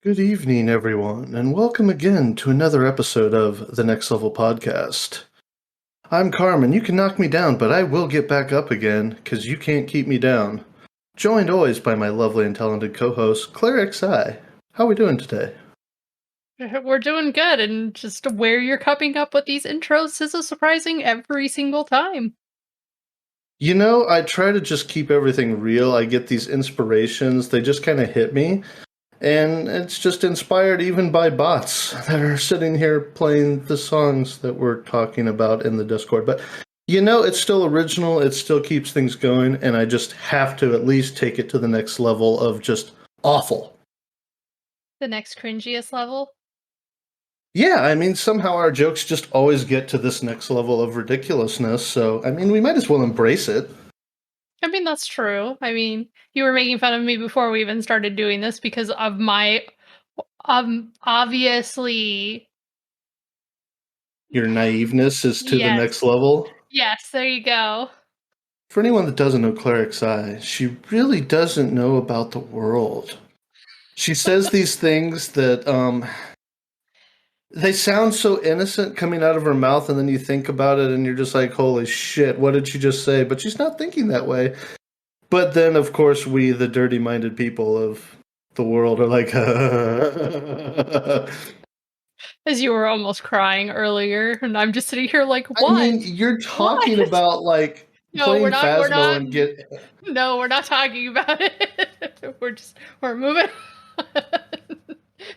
Good evening, everyone, and welcome again to another episode of the Next Level Podcast. I'm Carmen. You can knock me down, but I will get back up again, because you can't keep me down. Joined always by my lovely and talented co-host, Claire XI. How are we doing today? We're doing good, and just where you're coming up with these intros is a surprising every single time. You know, I try to just keep everything real. I get these inspirations, they just kind of hit me. And it's just inspired even by bots that are sitting here playing the songs that we're talking about in the Discord. But you know, it's still original, it still keeps things going, and I just have to at least take it to the next level of just awful. The next cringiest level. Yeah, I mean, somehow our jokes just always get to this next level of ridiculousness, so I mean, we might as well embrace it. I mean, that's true. I mean, you were making fun of me before we even started doing this because of my obviously. Your naiveness is to the Yes. next level. Yes, there you go. For anyone that doesn't know Cleric's Eye, she really doesn't know about the world. She says these things that they sound so innocent coming out of her mouth, and then you think about it and you're just like, holy shit, what did she just say? But she's not thinking that way. But then, of course, we, the dirty minded people of the world, are like, As you were almost crying earlier, and I'm just sitting here like, I mean, what? you're What? talking about like No, we're playing not. We're Phasmo not. and get. No, we're not talking about it. We're moving.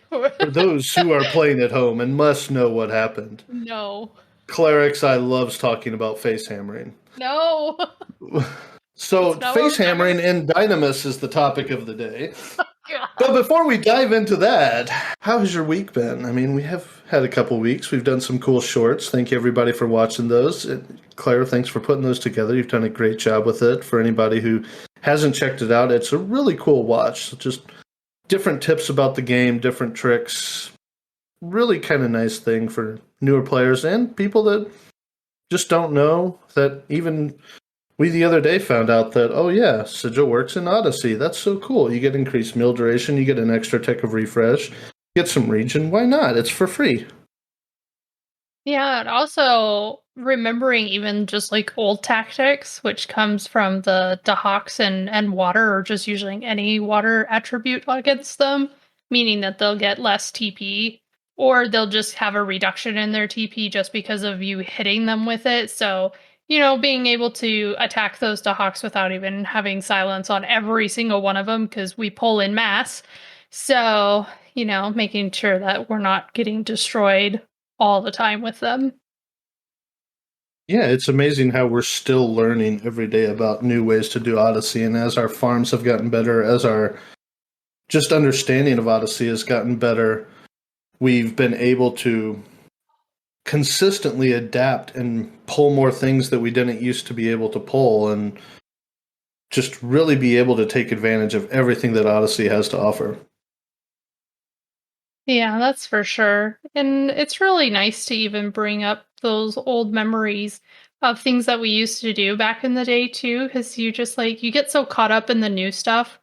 For those who are playing at home and must know what happened, No. Clerics I loves talking about face hammering. No. So, That's not what face we're talking hammering and Dynamis is the topic of the day. But about. before we dive into that, how has your week been? I mean, we have had a couple weeks. We've done some cool shorts. Thank you, everybody, for watching those. Claire, thanks for putting those together. You've done a great job with it. For anybody who hasn't checked it out, it's a really cool watch. Just different tips about the game, different tricks. Really kind of nice thing for newer players and people that just don't know that even we the other day found out that, oh yeah, Sigil works in Odyssey. That's so cool. You get increased meal duration, you get an extra tick of refresh, get some region. Why not? It's for free. Yeah, and also remembering even just like old tactics, which comes from the Dahaks and water, or just using any water attribute against them, meaning that they'll get less TP, or they'll just have a reduction in their TP just because of you hitting them with it. So, being able to attack those Dahaks without even having silence on every single one of them, because we pull in mass. So, making sure that we're not getting destroyed all the time with them. Yeah, it's amazing how we're still learning every day about new ways to do Odyssey. And as our farms have gotten better, as our just understanding of Odyssey has gotten better, we've been able to consistently adapt and pull more things that we didn't used to be able to pull and just really be able to take advantage of everything that Odyssey has to offer. Yeah, that's for sure. And it's really nice to even bring up those old memories of things that we used to do back in the day too, because you get so caught up in the new stuff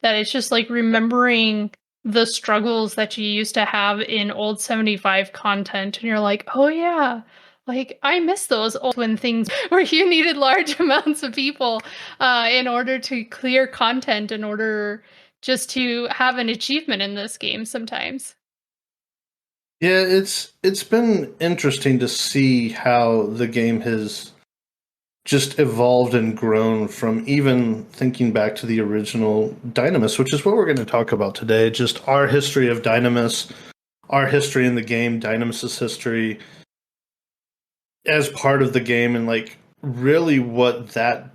that it's just like remembering the struggles that you used to have in old 75 content, and you're like, oh yeah, like I miss those old when things where you needed large amounts of people in order to clear content, in order just to have an achievement in this game sometimes. Yeah, it's been interesting to see how the game has just evolved and grown from even thinking back to the original Dynamis, which is what we're going to talk about today. Just our history of Dynamis, our history in the game, Dynamis's history as part of the game, and like really what that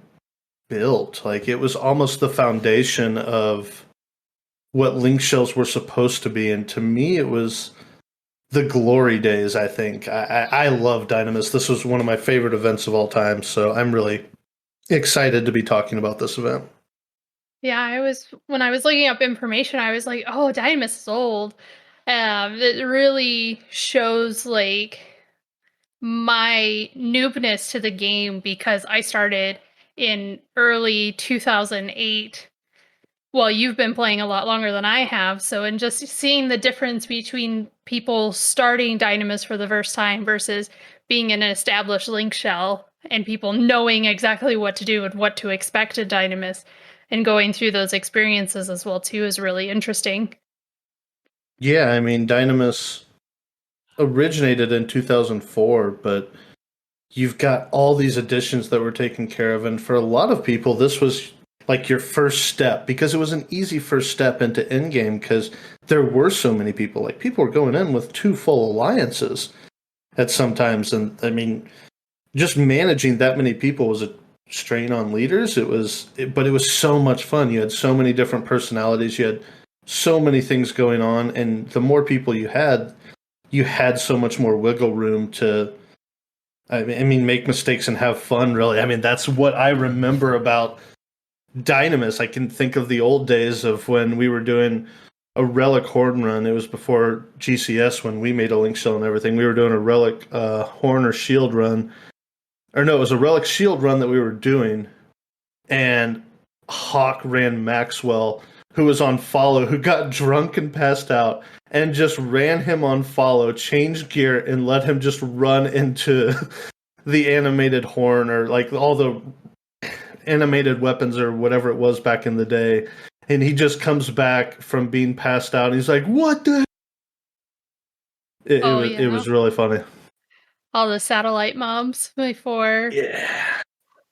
built. Like it was almost the foundation of what link shells were supposed to be. And to me, it was the glory days. I think I love Dynamis. This was one of my favorite events of all time. So I'm really excited to be talking about this event. Yeah, when I was looking up information, I was like, "Oh, Dynamis is old." It really shows like my noobness to the game because I started in early 2008, Well, you've been playing a lot longer than I have, so in just seeing the difference between people starting Dynamis for the first time versus being in an established link shell and people knowing exactly what to do and what to expect in Dynamis and going through those experiences as well too is really interesting. Yeah, I mean, Dynamis originated in 2004, but you've got all these additions that were taken care of. And for a lot of people, this was like your first step because it was an easy first step into endgame because there were so many people. Like, people were going in with two full alliances at sometimes. And I mean, just managing that many people was a strain on leaders. But it was so much fun. You had so many different personalities. You had so many things going on. And the more people you had so much more wiggle room to I mean, make mistakes and have fun, really. I mean, that's what I remember about Dynamis. I can think of the old days of when we were doing a Relic Horn run. It was before GCS when we made a Link Shell and everything. We were doing a Relic Horn or Shield run. Or no, it was a Relic Shield run that we were doing. And Hawk ran Maxwell, who was on follow, who got drunk and passed out, and just ran him on follow, changed gear, and let him just run into the animated horn or like all the animated weapons or whatever it was back in the day. And he just comes back from being passed out and he's like, "What the?" Oh It yeah. was really funny. All the satellite mobs before. Yeah.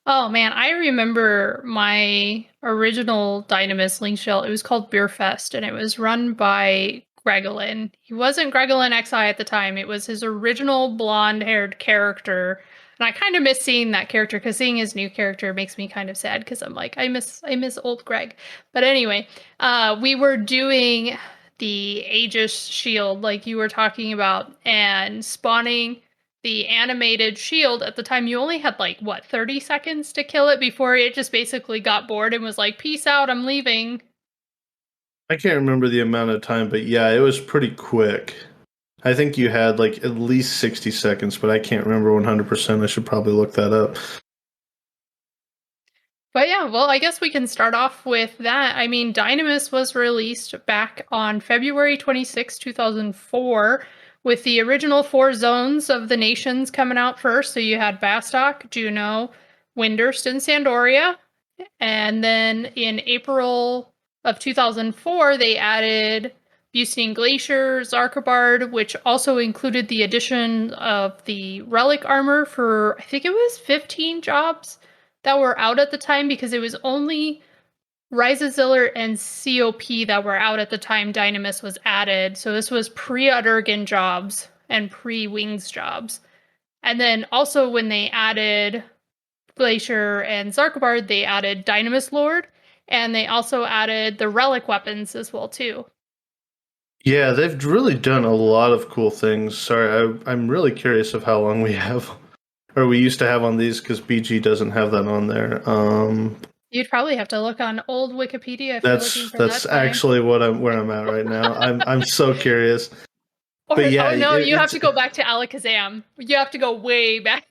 Oh man, I remember my original Dynamis Link Shell. It was called Beer Fest, and it was run by Gregolin. He wasn't Gregolin XI at the time. It was his original blonde-haired character. And I kind of miss seeing that character because seeing his new character makes me kind of sad because I'm like, I miss old Greg. But anyway, we were doing the Aegis shield like you were talking about and spawning the animated shield. At the time you only had like what 30 seconds to kill it before it just basically got bored and was like, peace out, I'm leaving. I can't remember the amount of time, but yeah, it was pretty quick. I think you had like at least 60 seconds, but I can't remember 100%. I should probably look that up. But yeah, well, I guess we can start off with that. I mean, Dynamis was released back on February 26, 2004, with the original 4 zones of the nations coming out first. So you had Bastok, Juno, Windurst, and Sandoria. And then in April of 2004, they added Bustine Glacier, Zarkabard, which also included the addition of the relic armor for, I think it was 15 jobs that were out at the time because it was only Rhizaziller and COP that were out at the time Dynamis was added. So this was pre-Udurgan jobs and pre-Wings jobs. And then also when they added Glacier and Zarkabard, they added Dynamis Lord, and they also added the relic weapons as well too. Yeah, they've really done a lot of cool things. Sorry, I'm really curious of how long we have, or we used to have on these because BG doesn't have that on there. You'd probably have to look on old Wikipedia if you're looking for that That's time. actually what I'm where I'm at right now. I'm so curious. Or But yeah, oh no, you have to go back to Alakazam. You have to go way back.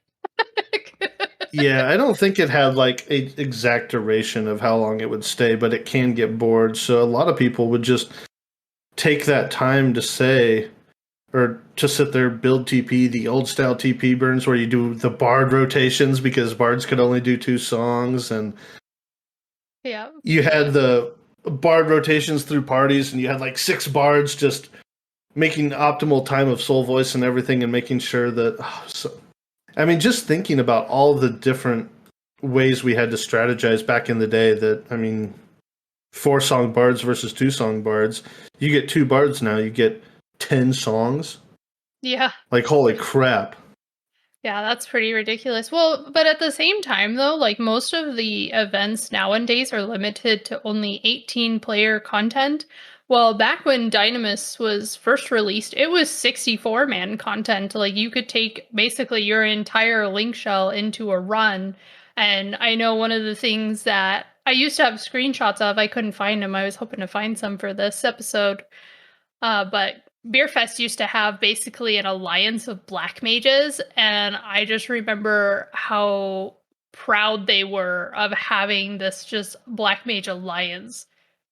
yeah, I don't think it had like a exact duration of how long it would stay, but it can get bored. So a lot of people would just take that time to say or to sit there build TP, the old style TP burns where you do the bard rotations because bards could only do 2 songs, and Yeah. you had the bard rotations through parties, and you had like 6 bards just making optimal time of soul voice and everything, and making sure that. I mean, just thinking about all the different ways we had to strategize back in the day. That I mean, 4 song bards versus 2 song bards. You get 2 bards now. You get 10 songs. Yeah. Like, holy crap. Yeah, that's pretty ridiculous. Well, but at the same time, though, like most of the events nowadays are limited to only 18 player content. Well, back when Dynamis was first released, it was 64 man content. Like you could take basically your entire link shell into a run. And I know one of the things that I used to have screenshots of, I couldn't find them. I was hoping to find some for this episode. But Beerfest used to have basically an alliance of black mages, and I just remember how proud they were of having this just black mage alliance.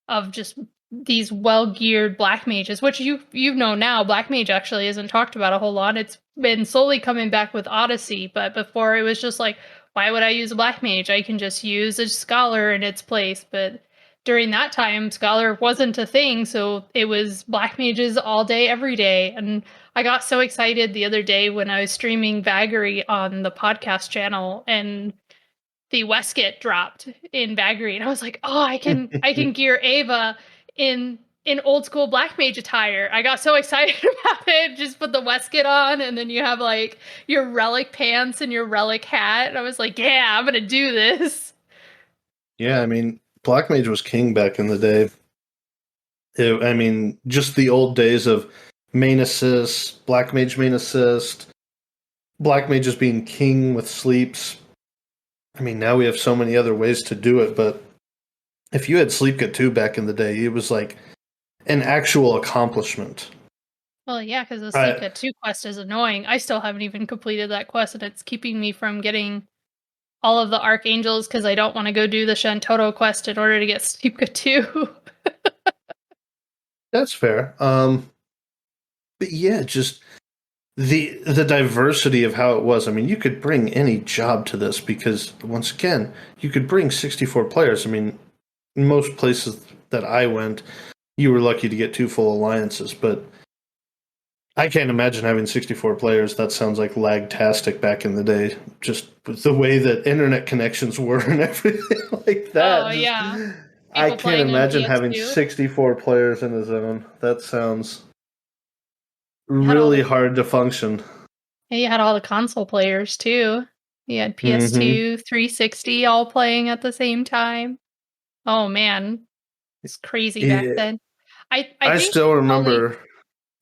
of just these well-geared black mages, which you know now, black mage actually isn't talked about a whole lot. It's been slowly coming back with Odyssey, but before it was just like, why would I use a black mage? I can just use a scholar in its place. But during that time, scholar wasn't a thing, so it was black mages all day, every day. And I got so excited the other day when I was streaming Vagary on the podcast channel, and the Westgate dropped in Vagary, and I was like, "Oh, I can gear Ava in old school black mage attire." I got so excited about it. Just put the Westgate on, and then you have like your relic pants and your relic hat. And I was like, "Yeah, I'm gonna do this." Yeah, I mean, Black Mage was king back in the day. I mean, just the old days of main assist, Black Mage main assist, Black Mage just being king with sleeps. I mean, now we have so many other ways to do it, but if you had Sleep Get 2 back in the day, it was like an actual accomplishment. Well, yeah, because the Sleep I, Get 2 quest is annoying. I still haven't even completed that quest, and it's keeping me from getting all of the archangels because I don't want to go do the Shantoto quest in order to get Sleep Get 2. that's fair. But yeah, just the diversity of how it was. I mean, you could bring any job to this because once again, you could bring 64 players. I mean, most places that I went, you were lucky to get 2 full alliances, but I can't imagine having 64 players. That sounds like lagtastic back in the day. Just with the way that internet connections were and everything like that. Oh, yeah. I People can't playing on imagine having PS2. 64 players in a zone. That sounds You had all really the hard to function. you had all the console players too. You had Mm-hmm. PS2, 360 all playing at the same time. Oh man, it's crazy back Yeah, then. I I think still only remember.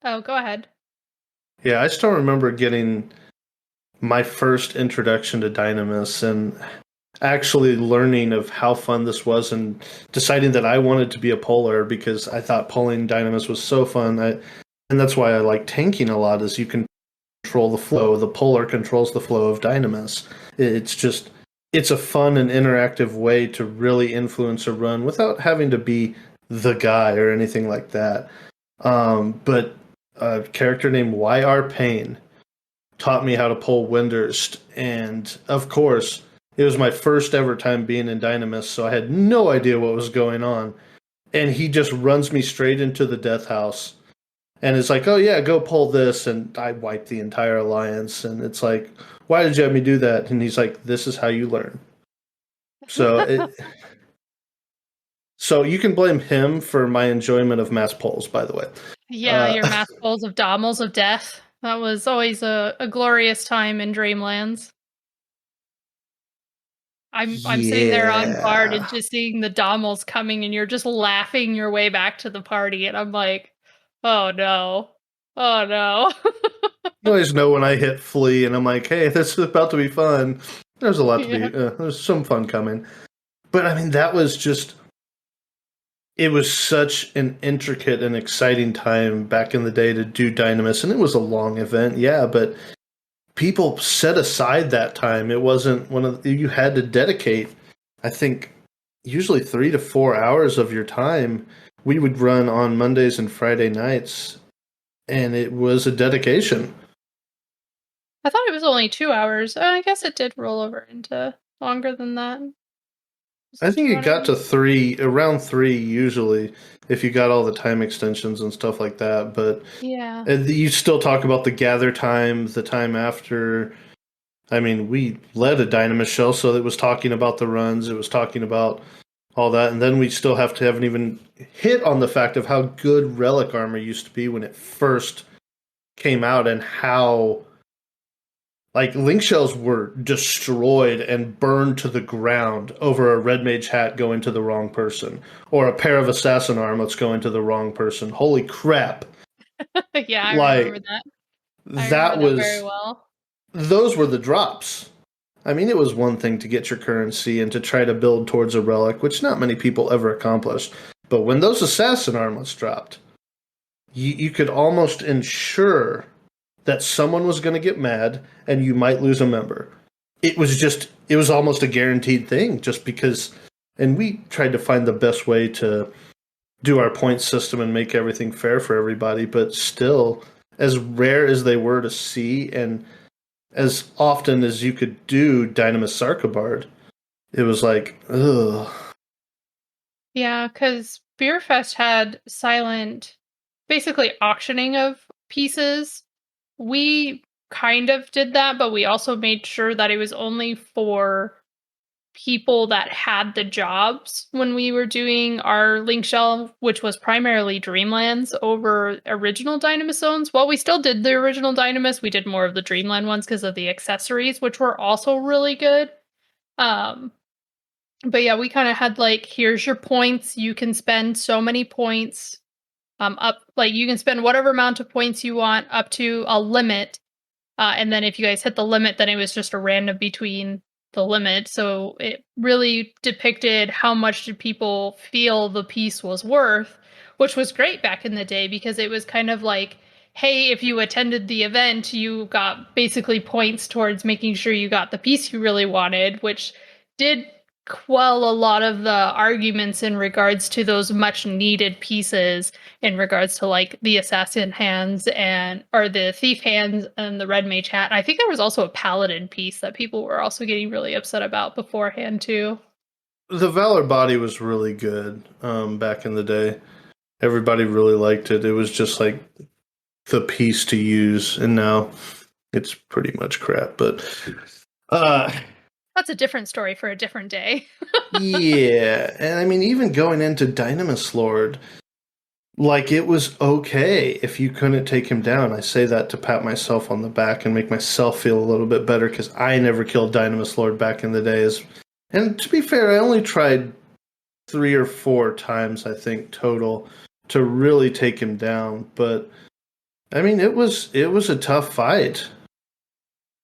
Oh, go ahead. Yeah, I still remember getting my first introduction to Dynamis and actually learning of how fun this was and deciding that I wanted to be a polar because I thought pulling Dynamis was so fun. And that's why I like tanking a lot is you can control the flow. The polar controls the flow of Dynamis. It's just it's a fun and interactive way to really influence a run without having to be the guy or anything like that. But a character named YR Payne taught me how to pull Windurst, and of course, it was my first ever time being in Dynamis, so I had no idea what was going on. And he just runs me straight into the death house, and it's like, "Oh yeah, go pull this," and I wipe the entire alliance. And it's like, "Why did you have me do that?" And he's like, "This is how you learn." So so you can blame him for my enjoyment of mass polls, by the way. Yeah, Uh, your mass bowls of Dommels of Death. That was always a glorious time in Dreamlands. I'm sitting there on guard and yeah. just seeing the Dommels coming, and you're just laughing your way back to the party, and I'm like, "Oh no. Oh no." You always know when I hit flee, and I'm like, "Hey, this is about to be fun." There's a lot to Yeah. be. There's some fun coming, but I mean, that was just. It was such an intricate and exciting time back in the day to do Dynamis, and it was a long event, yeah. But people set aside that time. It wasn't one of you had to dedicate. I think usually 3 to 4 hours of your time. We would run on Mondays and Friday nights, and it was a dedication. I thought it was only 2 hours. I guess it did roll over into longer than that. Was I it think 2 it got hours? to three, around three usually, if you got all the time extensions and stuff like that. But Yeah. you still talk about the gather time, the time after. I mean, we led a Dynamis show, so it was talking about the runs, it was talking about all that, and then we still haven't even hit on the fact of how good relic armor used to be when it first came out, and how like link shells were destroyed and burned to the ground over a red mage hat going to the wrong person, or a pair of assassin armlets going to the wrong person. Holy crap! Yeah, I remember Like that. I remember that that very was well. those were the drops. I mean, it was one thing to get your currency and to try to build towards a relic, which not many people ever accomplished. But when those assassin armlets dropped, you could almost ensure that someone was going to get mad and you might lose a member. It was almost a guaranteed thing just because, and we tried to find the best way to do our point system and make everything fair for everybody. But still, as rare as they were to see, and as often as you could do Dynamis Sarkabard, it was like, ugh. Yeah, because Beerfest had silent, basically auctioning of pieces. We kind of did that, but we also made sure that it was only for people that had the jobs when we were doing our link shell, which was primarily Dreamlands over original Dynamis zones. While we still did the original Dynamis, we did more of the Dreamland ones because of the accessories, which were also really good. Um, but yeah, we kind of had like, here's your points. You can spend so many points. Up like you can spend whatever amount of points you want up to a limit. And then if you guys hit the limit, then it was just a random between the limit. So it really depicted how much did people feel the piece was worth, which was great back in the day because it was kind of like, hey, if you attended the event, you got basically points towards making sure you got the piece you really wanted, which did quell a lot of the arguments in regards to those much needed pieces in regards to like the assassin hands and or the thief hands and the red mage hat. I think there was also a paladin piece that people were also getting really upset about beforehand too. The Valor body was really good back in the day. Everybody really liked it. It was just like the piece to use, and now it's pretty much crap. But uh, That's a different story for a different day. yeah, and I mean, even going into Dynamis Lord, like it was okay if you couldn't take him down. I say that to pat myself on the back and make myself feel a little bit better because I never killed Dynamis Lord back in the days. And to be fair, I only tried 3 or 4 times, I think, total to really take him down. But I mean, it was a tough fight.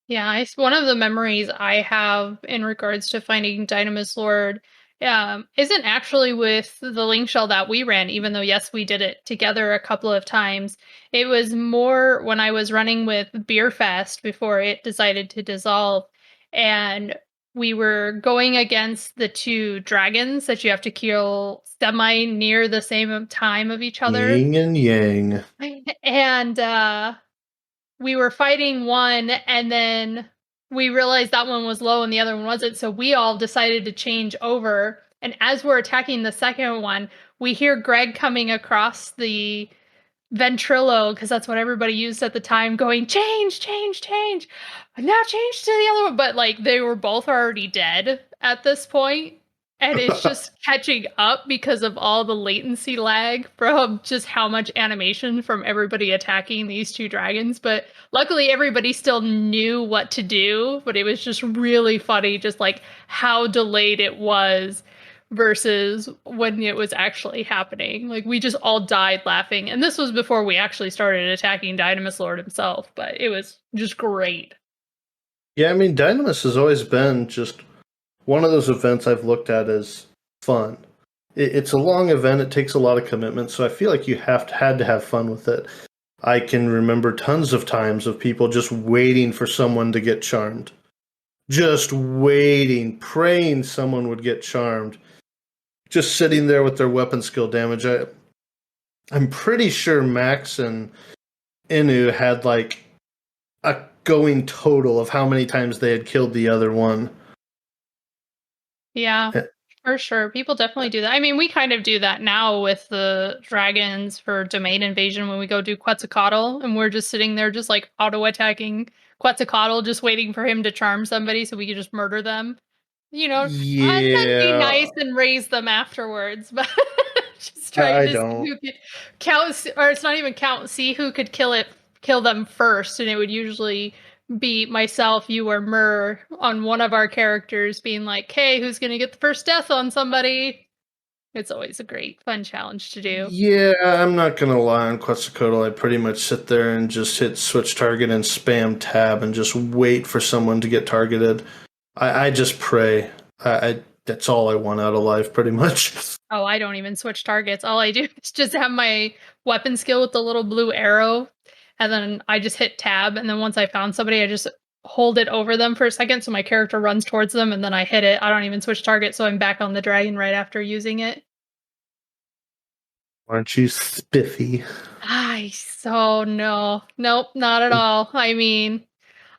Yeah, one of the memories I have in regards to finding Dynamis Lord isn't actually with the link shell that we ran, even though, yes, we did it together a couple of times. It was more when I was running with Beerfest before it decided to dissolve. And we were going against the two dragons that you have to kill semi near the same time of each other. Yin and yang. And we were fighting one and then we realized that one was low and the other one wasn't. So we all decided to change over. And as we're attacking the second one, we hear Greg coming across the Ventrilo, because that's what everybody used at the time, going, change, change, change. Now change to the other one. But like they were both already dead at this point. And it's just catching up because of all the latency lag from just how much animation from everybody attacking these two dragons. But luckily, everybody still knew what to do. But it was just really funny, just like how delayed it was versus when it was actually happening. Like we just all died laughing. And this was before we actually started attacking Dynamis Lord himself, but it was just great. Yeah, I mean, Dynamis has always been just one of those events I've looked at as fun. It's a long event. It takes a lot of commitment, so I feel like you had to have fun with it. I can remember tons of times of people just waiting for someone to get charmed. Just waiting, praying someone would get charmed. Just sitting there with their weapon skill damage. I'm pretty sure Max and Inu had like a going total of how many times they had killed the other one. Yeah, Eh, for sure. People definitely do that. I mean, we kind of do that now with the dragons for domain invasion when we go do Quetzalcoatl and we're just sitting there just like auto attacking Quetzalcoatl, just waiting for him to charm somebody so we can just murder them. And then be Yeah, nice and raise them afterwards, but just trying I to see don't. who could or it's not even count, see who could kill them first, and it would usually be myself, you, or Myrrh on one of our characters being like, hey, who's gonna get the first death on somebody? It's always a great, fun challenge to do. Yeah, I'm not gonna lie. On Quetzalcoatl, I pretty much sit there and just hit switch target and spam tab and just wait for someone to get targeted. I just pray. That's all I want out of life, pretty much. Oh, I don't even switch targets. All I do is just have my weapon skill with the little blue arrow, and then I just hit tab, and then once I found somebody, I just hold it over them for a second so my character runs towards them, and then I hit it. I don't even switch target, so I'm back on the dragon right after using it. Aren't you spiffy? Nope, not at all. I mean,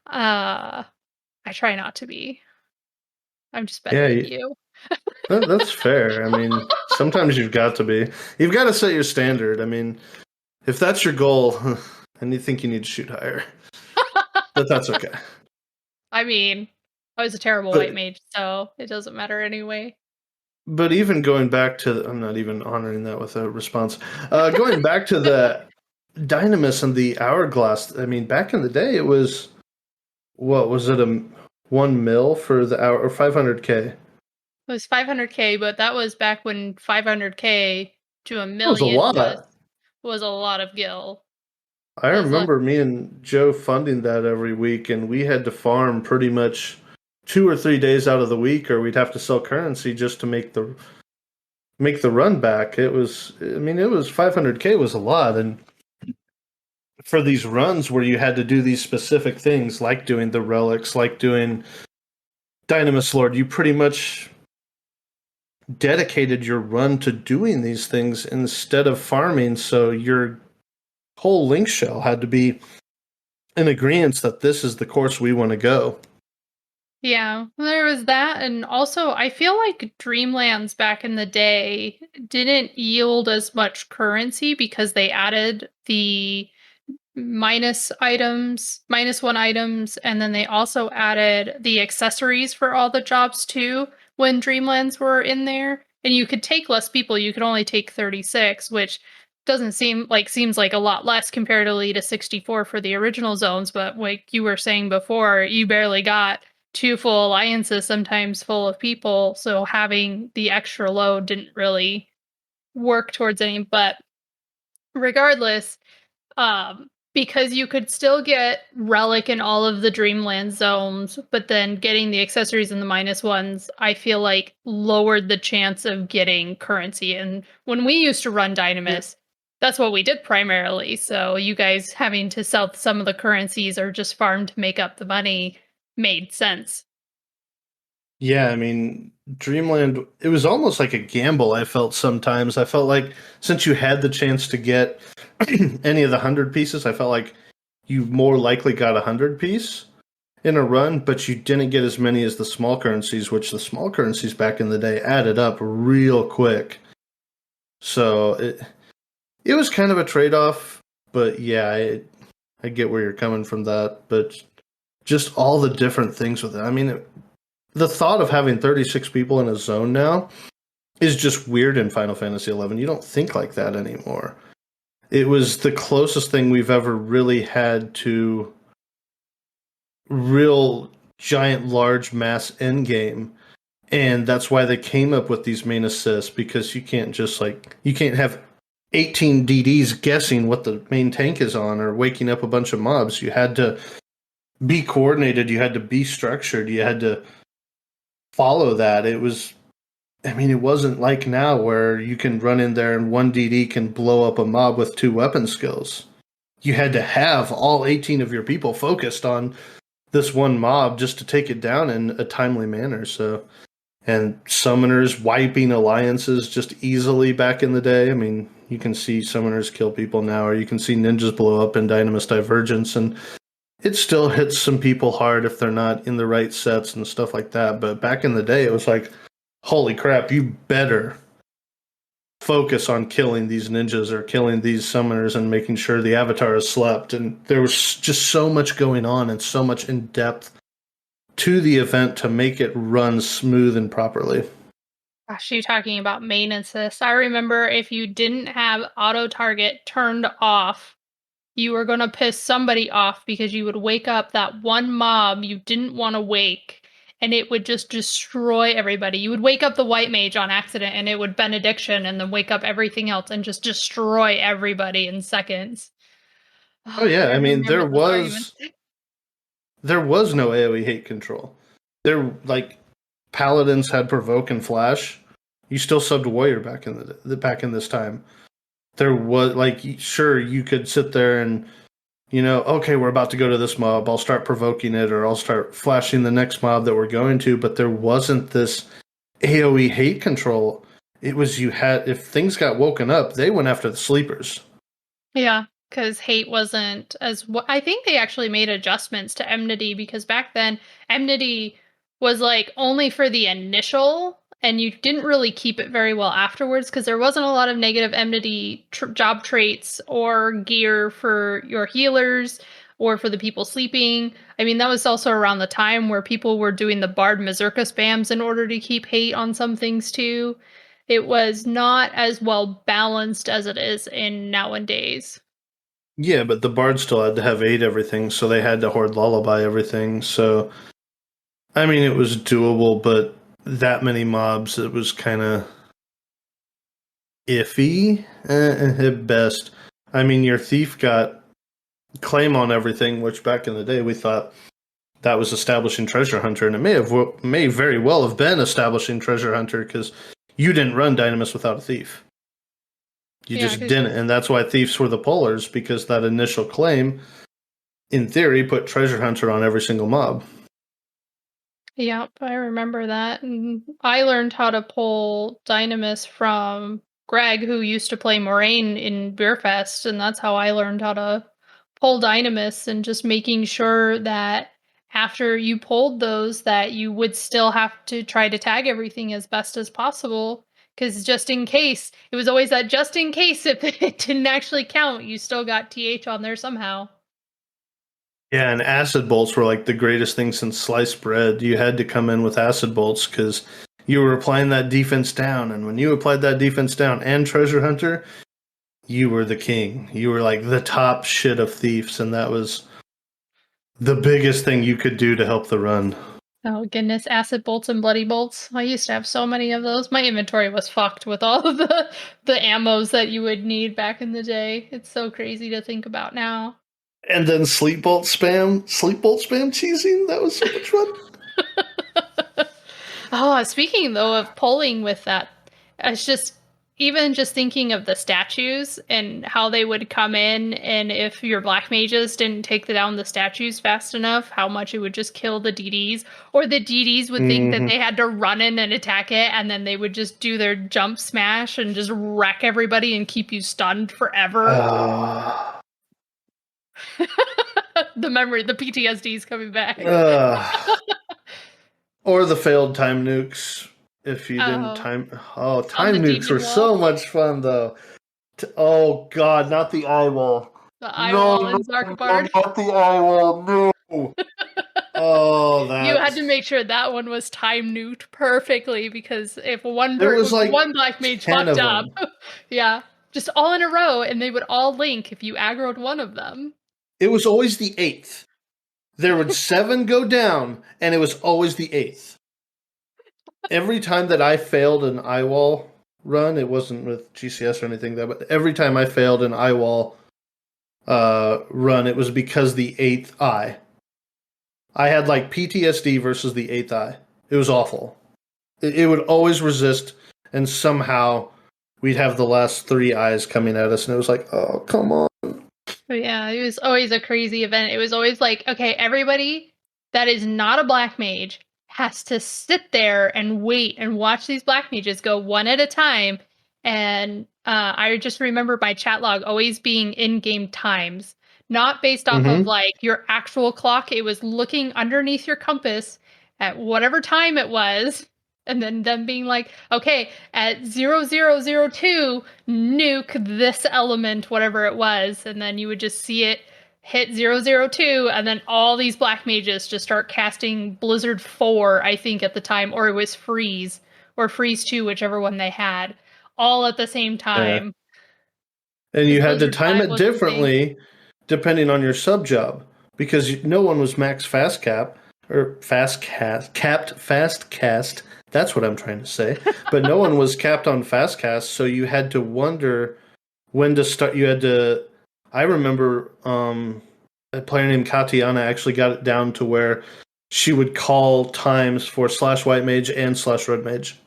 I try not to be. I'm just better Yeah, than you. that's fair. I mean, sometimes you've got to be. You've got to set your standard. I mean, if that's your goal, then you think you need to shoot higher. But that's okay. I mean, I was a terrible white But mage, so it doesn't matter anyway. but even going back to, I'm not even honoring that with a response. Going back to the Dynamis and the hourglass. I mean, back in the day, it was what was it, a 1 mil for the hour or 500K? It was 500K, but that was back when 500K to a That was a million lot. was a lot of gil. I That was like remember me and Joe funding that every week, and we had to farm pretty much 2 or 3 days out of the week, or we'd have to sell currency just to make the run back. It was, I mean, it was 500K was a lot, and for these runs where you had to do these specific things, like doing the relics, like doing Dynamis Lord, you pretty much dedicated your run to doing these things instead of farming. So your whole link shell had to be in agreement that this is the course we want to go. yeah, there was that, and also I feel like Dreamlands back in the day didn't yield as much currency because they added the minus one items, and then they also added the accessories for all the jobs too when Dreamlands were in there. And you could take less people, you could only take 36, which doesn't seems like a lot less comparatively to 64 for the original zones, but like you were saying before, you barely got two full alliances, sometimes full of people, so having the extra load didn't really work towards any. But regardless, because you could still get relic in all of the Dreamland zones, but then getting the accessories and the minus ones, I feel like lowered the chance of getting currency. And when we used to run Dynamis, that's what we did primarily. So you guys having to sell some of the currencies or just farm to make up the money made sense. Yeah, I mean, Dreamland, it was almost like a gamble, I felt sometimes. I felt like since you had the chance to get any of the 100 pieces, I felt like you more likely got a 100 piece in a run, but you didn't get as many as the small currencies, which the small currencies back in the day added up real quick. So it was kind of a trade-off, but yeah, I get where you're coming from that, but just all the different things with it. I mean, the thought of having 36 people in a zone now is just weird in Final Fantasy XI. You don't think like that anymore. It was the closest thing we've ever really had to real giant large mass endgame. And that's why they came up with these main assists, because you can't have 18 DDs guessing what the main tank is on or waking up a bunch of mobs. You had to be coordinated, you had to be structured, you had to follow that. I mean, it wasn't like now where you can run in there and one DD can blow up a mob with 2 weapon skills. You had to have all 18 of your people focused on this one mob just to take it down in a timely manner. So, and summoners wiping alliances just easily back in the day. I mean, you can see summoners kill people now, or you can see ninjas blow up in dynamisdivergence, and it still hits some people hard if they're not in the right sets and stuff like that. But back in the day, it was like, holy crap, you better focus on killing these ninjas or killing these summoners and making sure the avatar is slept. And there was just so much going on and so much in depth to the event to make it run smooth and properly. Gosh, you talking about main assist. I remember if you didn't have auto target turned off, you were going to piss somebody off because you would wake up that one mob you didn't want to wake, and it would just destroy everybody. You would wake up the white mage on accident and it would benediction and then wake up everything else and just destroy everybody in seconds. Oh Oh, yeah, I I mean remember those arguments. there was no AoE hate control. There, like, paladins had provoke and flash. You still subbed warrior back in back in this time. There was, like, sure, you could sit there and, okay, we're about to go to this mob, I'll start provoking it, or I'll start flashing the next mob that we're going to, but there wasn't this AoE hate control. it was you had if things got woken up, they went after the sleepers. Yeah, because hate wasn't as. I think they actually made adjustments to enmity because back then enmity was like only for the initial, and you didn't really keep it very well afterwards because there wasn't a lot of negative enmity job traits or gear for your healers or for the people sleeping. I mean, that was also around the time where people were doing the Bard Mazurka spams in order to keep hate on some things too. It was not as well balanced as it is in nowadays. Yeah, but the bard still had to have 8 everything, so they had to horde lullaby everything. So I mean, it was doable, but that many mobs, it was kind of iffy at best. I mean, your thief got claim on everything, which back in the day we thought that was establishing treasure hunter, and it may very well have been establishing treasure hunter because you didn't run Dynamis without a thief. You Yeah, just didn't, and that's why thieves were the polars, because that initial claim, in theory, put treasure hunter on every single mob. yep, I remember that. And I learned how to pull Dynamis from Greg, who used to play Moraine in Beerfest, and that's how I learned how to pull Dynamis and just making sure that after you pulled those that you would still have to try to tag everything as best as possible. Because just in case, it was always that just in case if it didn't actually count, you still got TH on there somehow. Yeah, and acid bolts were like the greatest thing since sliced bread. You had to come in with acid bolts because you were applying that defense down, and when you applied that defense down and treasure hunter, you were the king. You were like the top shit of thieves, and that was the biggest thing you could do to help the run. Oh goodness, acid bolts and bloody bolts. I used to have so many of those. My inventory was fucked with all of the ammos that you would need back in the day. It's so crazy to think about now. And then sleep bolt spam cheesing. That was so much fun. Oh, speaking though of polling with that, it's just even just thinking of the statues and how they would come in, and if your black mages didn't take down the statues fast enough, how much it would just kill the DDs, or the DDs would think that they had to run in and attack it, and then they would just do their jump smash and just wreck everybody and keep you stunned forever. The memory, the PTSD is coming back. Or the failed time nukes. If you didn't time. Oh, time nukes were so much fun, though. Oh, God, not the eye wall. The eye wall and Zarkbard. Not the eye wall. No. Oh, that. You had to make sure that one was time nuked perfectly because if one black mage fucked up, yeah, just all in a row, and they would all link if you aggroed one of them. It was always the 8th. There would 7 go down, and it was always the 8th. Every time that I failed an eye wall run, it wasn't with GCS or anything, but every time I failed an eye wall run, it was because the 8th eye. I had like PTSD versus the 8th eye. It was awful. It would always resist, and somehow we'd have the last 3 eyes coming at us, and it was like, oh, come on. Yeah, it was always a crazy event. It was always like, okay, everybody that is not a black mage has to sit there and wait and watch these black mages go one at a time. And I just remember my chat log always being in-game times, not based off of like your actual clock. It was looking underneath your compass at whatever time it was, and then them being like, okay, at 0002, nuke this element, whatever it was, and then you would just see it hit 002, and then all these black mages just start casting Blizzard 4, I think at the time, or it was Freeze, or Freeze 2, whichever one they had, all at the same time. And you had to time it differently depending on your sub job, because no one was max fast cap, or capped fast cast. That's what I'm trying to say. But no one was capped on fast cast, so you had to wonder when to start. You had to. I remember a player named Katiana actually got it down to where she would call times for slash white mage and slash red mage.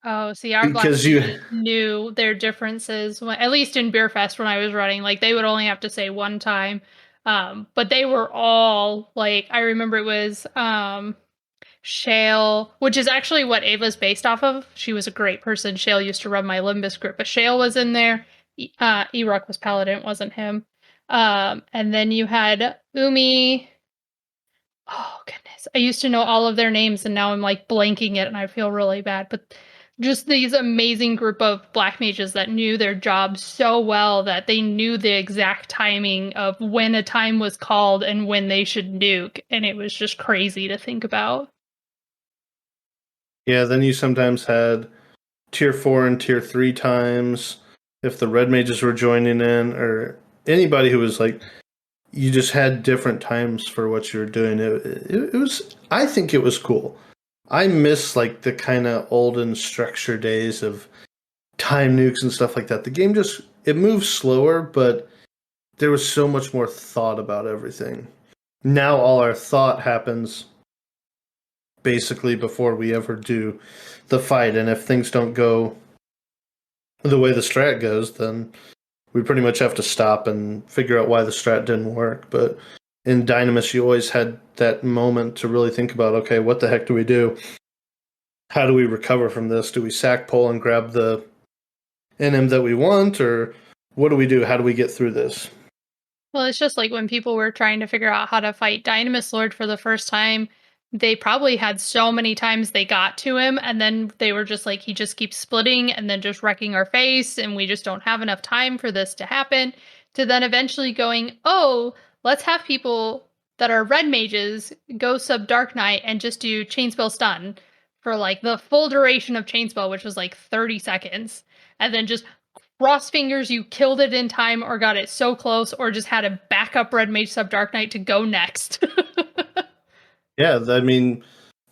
Oh, see, our black mages knew their differences. At least in Beerfest when I was running, like they would only have to say one time. But they were all like, I remember it was Shale, which is actually what Ava's based off of. She was a great person. Shale used to run my Limbus group, but Shale was in there. Erok was Paladin, it wasn't him. And then you had Umi. Oh goodness. I used to know all of their names and now I'm like blanking it and I feel really bad. But just these amazing group of black mages that knew their job so well that they knew the exact timing of when a time was called and when they should nuke. And it was just crazy to think about. Yeah, then you sometimes had tier 4 and tier 3 times if the red mages were joining in, or anybody who was like, you just had different times for what you were doing. It was, I think it was cool. I miss like the kind of olden structure days of time nukes and stuff like that. The game just, it moves slower, but there was so much more thought about everything. Now all our thought happens basically before we ever do the fight, and if things don't go the way the strat goes, then we pretty much have to stop and figure out why the strat didn't work. But in Dynamis, you always had that moment to really think about, okay, what the heck do we do? How do we recover from this? Do we sack pull and grab the NM that we want, or what do we do? How do we get through this? Well, it's just like when people were trying to figure out how to fight Dynamis Lord for the first time, they probably had so many times they got to him, and then they were just like, he just keeps splitting and then just wrecking our face, and we just don't have enough time for this to happen. To then eventually going, oh, let's have people that are red mages go sub Dark Knight and just do Chainspell Stun for like the full duration of Chainspell, which was like 30 seconds, and then just cross fingers you killed it in time or got it so close or just had a backup red mage sub Dark Knight to go next. Yeah, I mean,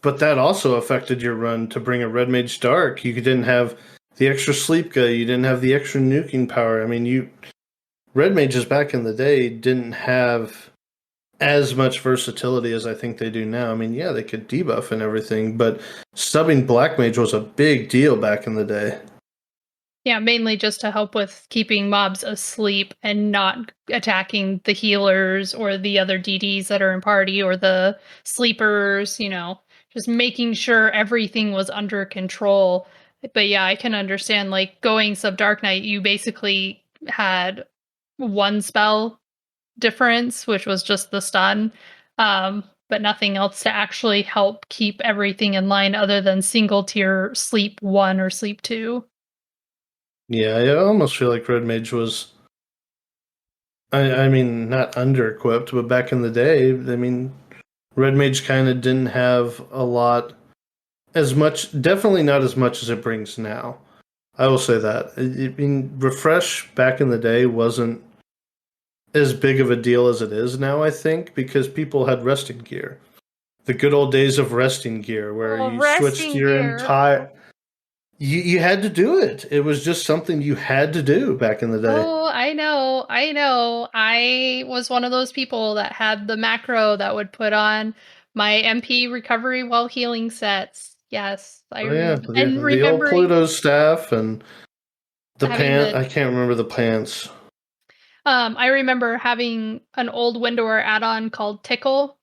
but that also affected your run to bring a red mage dark. You didn't have the extra sleep guy. You didn't have the extra nuking power. I mean, you red mages back in the day didn't have as much versatility as I think they do now. I mean, yeah, they could debuff and everything, but subbing black mage was a big deal back in the day. Yeah, mainly just to help with keeping mobs asleep and not attacking the healers or the other DDs that are in party or the sleepers, just making sure everything was under control. But yeah, I can understand like going sub Dark Knight, you basically had one spell difference, which was just the stun, but nothing else to actually help keep everything in line other than single tier sleep 1 or sleep 2. Yeah, I almost feel like red mage was. I mean, not under equipped, but back in the day, I mean, red mage kind of didn't have a lot, as much, definitely not as much as it brings now. I will say that. I mean, refresh back in the day wasn't as big of a deal as it is now, I think, because people had resting gear. The good old days of resting gear where Oh, you switched resting your gear. entire. You had to do it. It was just something you had to do back in the day. Oh, I know. I know. I was one of those people that had the macro that would put on my MP recovery while healing sets. Yes, I Oh yeah, remember. And the old remembering Pluto staff and the having pant. the I can't remember the pants. I remember having an old Windower add-on called Tickle,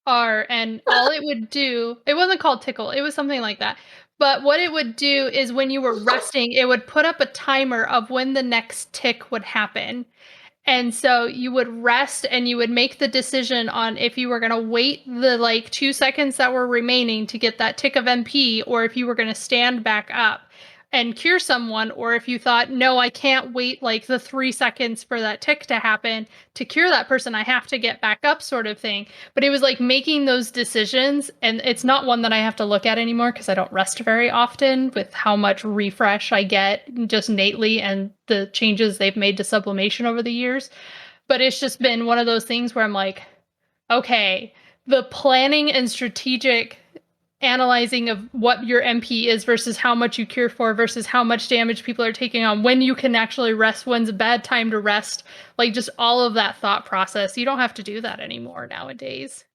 and all it would do, it wasn't called Tickle, it was something like that. But what it would do is when you were resting, it would put up a timer of when the next tick would happen. And so you would rest and you would make the decision on if you were going to wait the like 2 seconds that were remaining to get that tick of MP, or if you were going to stand back up and cure someone, or if you thought, no, I can't wait like the 3 seconds for that tick to happen to cure that person. I have to get back up, sort of thing. But it was like making those decisions. And it's not one that I have to look at anymore because I don't rest very often with how much refresh I get just innately and the changes they've made to sublimation over the years. But it's just been one of those things where I'm like, okay, the planning and strategic analyzing of what your MP is versus how much you cure for versus how much damage people are taking on, when you can actually rest, when's a bad time to rest, like just all of that thought process. You don't have to do that anymore nowadays.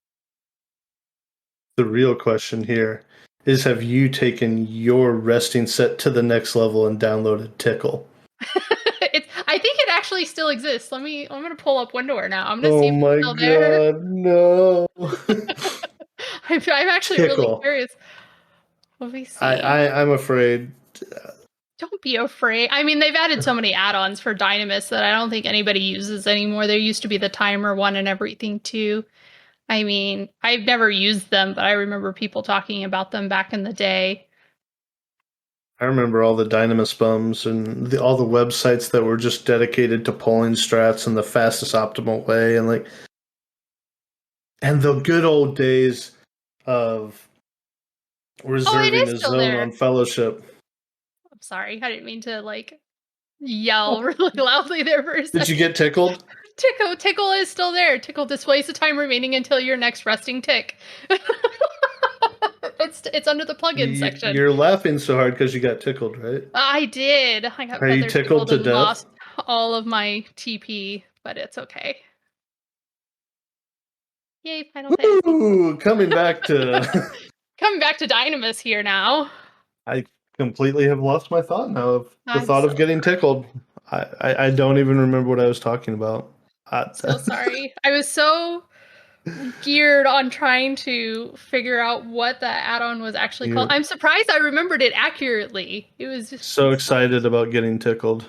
The real question here is: have you taken your resting set to the next level and downloaded Tickle? I think it actually still exists. I'm gonna pull up Windower now. I'm gonna see Oh if it's my still there. god, no! I'm actually really Tickle. curious. Let me I, see. I I'm afraid. Don't be afraid. I mean, they've added so many add-ons for Dynamis that I don't think anybody uses anymore. There used to be the timer one and everything too. I mean, I've never used them, but I remember people talking about them back in the day. I remember all the Dynamis bums and all the websites that were just dedicated to polling strats in the fastest optimal way, and the good old days of Oh, it reserving is a still zone there. on Fellowship. I'm sorry. I didn't mean to like yell really loudly there for a Did you second. get tickled? Tickle is still there. Tickle displays the time remaining until your next resting tick. It's under the plugin section. You're laughing so hard because you got tickled, right? I did. I got Are you feather tickled tickled to and death? lost all of my TP, but it's okay. Yay, Final Fantasy. Ooh, coming back to. Coming back to Dynamis here now. I completely have lost my thought now of the I'm thought so of getting tickled. I don't even remember what I was talking about. so sorry. I was so geared on trying to figure out what the add-on was actually called. You're I'm surprised I remembered it accurately. It was just so excited about getting tickled.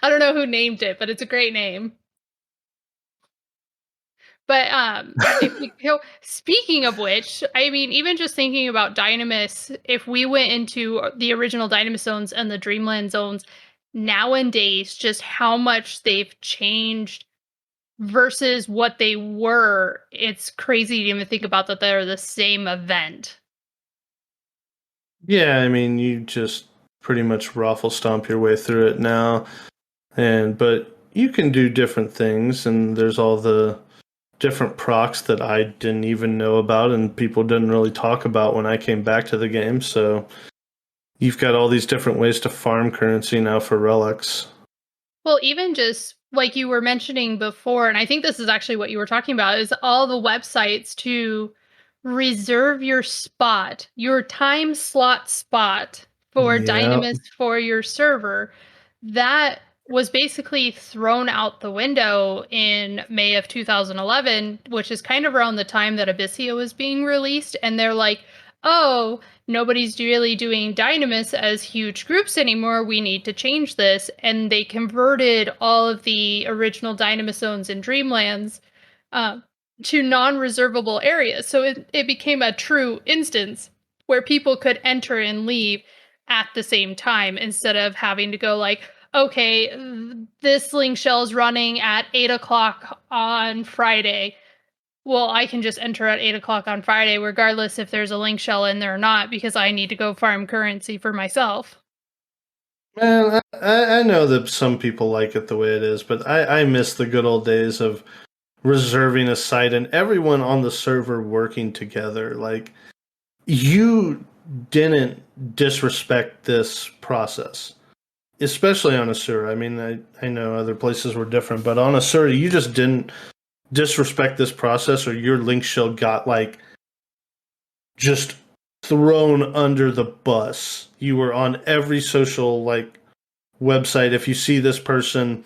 I don't know who named it, but it's a great name. But if we go, speaking of which, I mean, even just thinking about Dynamis, if we went into the original Dynamis zones and the Dreamland zones nowadays, just how much they've changed versus what they were, it's crazy to even think about that they're the same event. Yeah, I mean, you just pretty much raffle stomp your way through it now, but you can do different things, and there's all the different procs that I didn't even know about, and people didn't really talk about when I came back to the game. So you've got all these different ways to farm currency now for relics. Well, even just like you were mentioning before, and I think this is actually what you were talking about, is all the websites to reserve your spot, your time slot spot for Yeah. Dynamis for your server. That was basically thrown out the window in May of 2011, which is kind of around the time that Abyssea was being released. And they're like, oh, nobody's really doing Dynamis as huge groups anymore. We need to change this. And they converted all of the original Dynamis zones in Dreamlands uh, to non-reservable areas. So it became a true instance where people could enter and leave at the same time instead of having to go like, okay, this link shell is running at 8 o'clock on Friday. Well, I can just enter at 8 o'clock on Friday, regardless if there's a link shell in there or not, because I need to go farm currency for myself. Man, I know that some people like it the way it is, but I miss the good old days of reserving a site and everyone on the server working together. Like, you didn't disrespect this process, especially on Asura. I mean, I know other places were different, but on Asura, you just didn't disrespect this process, or your link shell got like just thrown under the bus. You were on every social like website. If you see this person,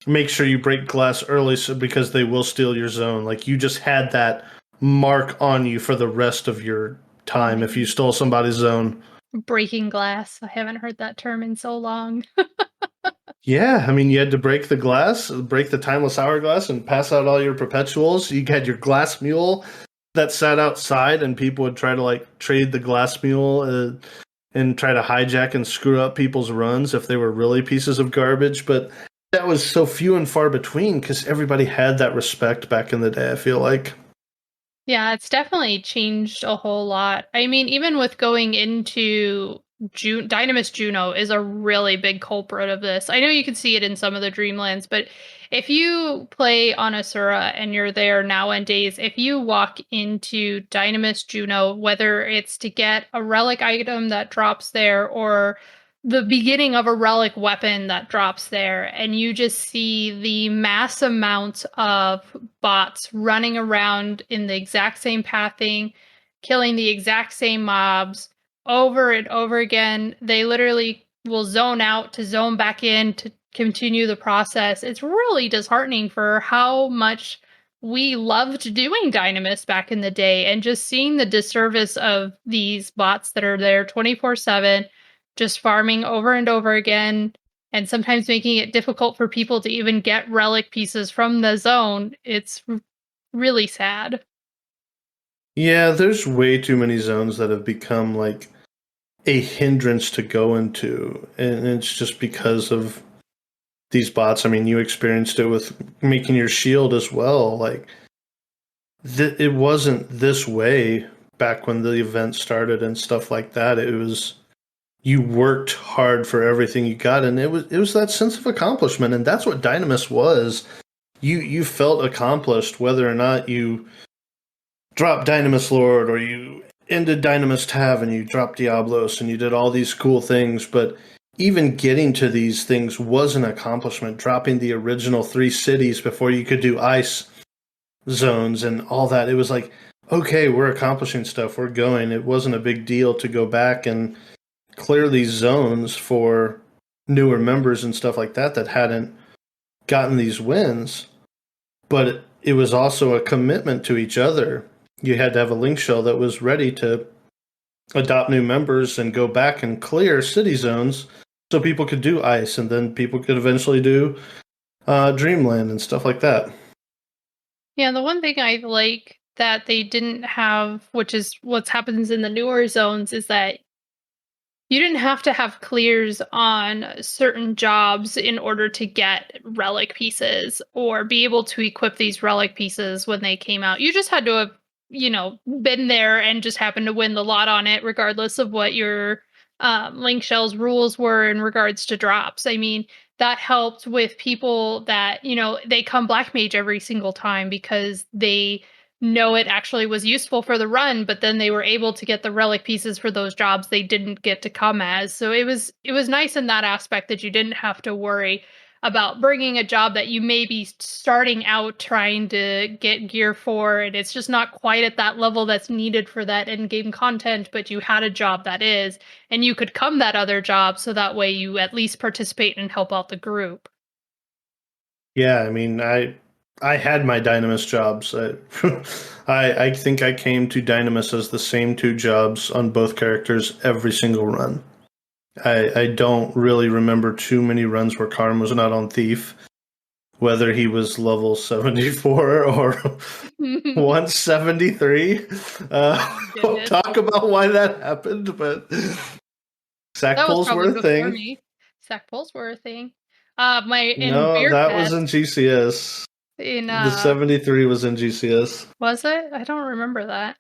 make sure you break glass early because they will steal your zone. Like, you just had that mark on you for the rest of your Oh time if you man. stole somebody's zone. Breaking glass. I haven't heard that term in so long. Yeah, I mean, you had to break the glass, break the timeless hourglass, and pass out all your perpetuals. You had your glass mule that sat outside, and people would try to like trade the glass mule and try to hijack and screw up people's runs if they were really pieces of garbage. But that was so few and far between because everybody had that respect back in the day, I feel like. Yeah, it's definitely changed a whole lot. I mean, even with going into Dynamis Juno is a really big culprit of this. I know you can see it in some of the Dreamlands, but if you play on Asura and you're there nowadays, if you walk into Dynamis Juno, whether it's to get a relic item that drops there or the beginning of a relic weapon that drops there, and you just see the mass amount of bots running around in the exact same pathing, killing the exact same mobs over and over again. They literally will zone out to zone back in to continue the process. It's really disheartening for how much we loved doing Dynamis back in the day, and just seeing the disservice of these bots that are there 24/7, just farming over and over again, and sometimes making it difficult for people to even get relic pieces from the zone. It's really sad. Yeah, there's way too many zones that have become like a hindrance to go into, and it's just because of these bots. I mean, you experienced it with making your shield as well. Like, it wasn't this way back when the event started and stuff like that. It was you worked hard for everything you got, and it was that sense of accomplishment, and that's what Dynamis was. You felt accomplished whether or not you dropped Dynamis Lord or you ended Dynamis Tav and you dropped Diablos and you did all these cool things, but even getting to these things was an accomplishment. Dropping the original 3 cities before you could do ice zones and all that. It was like, okay, we're accomplishing stuff. We're going. It wasn't a big deal to go back and clear these zones for newer members and stuff like that that hadn't gotten these wins. But it was also a commitment to each other. You had to have a link shell that was ready to adopt new members and go back and clear city zones so people could do ice, and then people could eventually do Dreamland and stuff like that. Yeah, the one thing I like that they didn't have, which is what happens in the newer zones, is that you didn't have to have clears on certain jobs in order to get relic pieces or be able to equip these relic pieces when they came out. You just had to have, been there and just happened to win the lot on it, regardless of what your link shells rules were in regards to drops. I mean, that helped with people that, they come black mage every single time because they know it actually was useful for the run, but then they were able to get the relic pieces for those jobs they didn't get to come as. So it was nice in that aspect that you didn't have to worry about bringing a job that you may be starting out trying to get gear for, and it's just not quite at that level that's needed for that end game content, but you had a job that is, and you could come that other job so that way you at least participate and help out the group. Yeah, I mean, I had my Dynamis jobs. I think I came to Dynamis as the same 2 jobs on both characters every single run. I don't really remember too many runs where Karm was not on Thief, whether he was level 74 or 173. We'll Goodness. talk about why that happened, but sack That was pulls were probably a before thing. me. Sack pulls were a thing. My in No, Beer that was in Fest GCS. in The 73 was in GCS. was it? I don't remember that.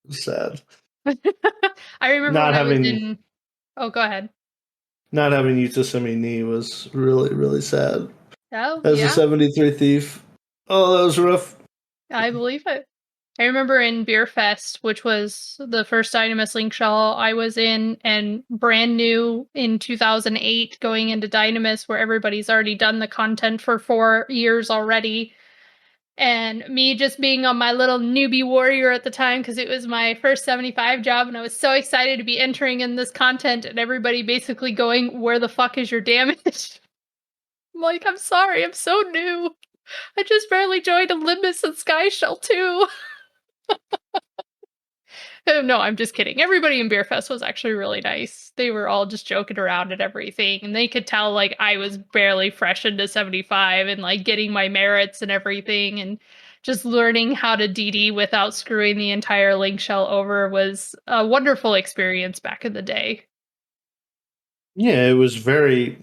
Sad. I remember Not when I was having in. Oh, go ahead. not having Yutasemi Ni was really, really sad. Oh, As a yeah, 73 thief. Oh, that was rough. I believe it. I remember in Beer Fest, which was the first Dynamis Link Shell I was in, and brand new in 2008, going into Dynamis, where everybody's already done the content for 4 years already. And me just being on my little newbie warrior at the time because it was my first 75 job, and I was so excited to be entering in this content, and everybody basically going, "Where the fuck is your damage?" I'm like, "I'm sorry, I'm so new. I just barely joined Olympus and Sky Shell too." No, I'm just kidding. Everybody in Beer Fest was actually really nice. They were all just joking around and everything, and they could tell like I was barely fresh into 75 and like getting my merits and everything, and just learning how to DD without screwing the entire link shell over was a wonderful experience back in the day. Yeah, it was very,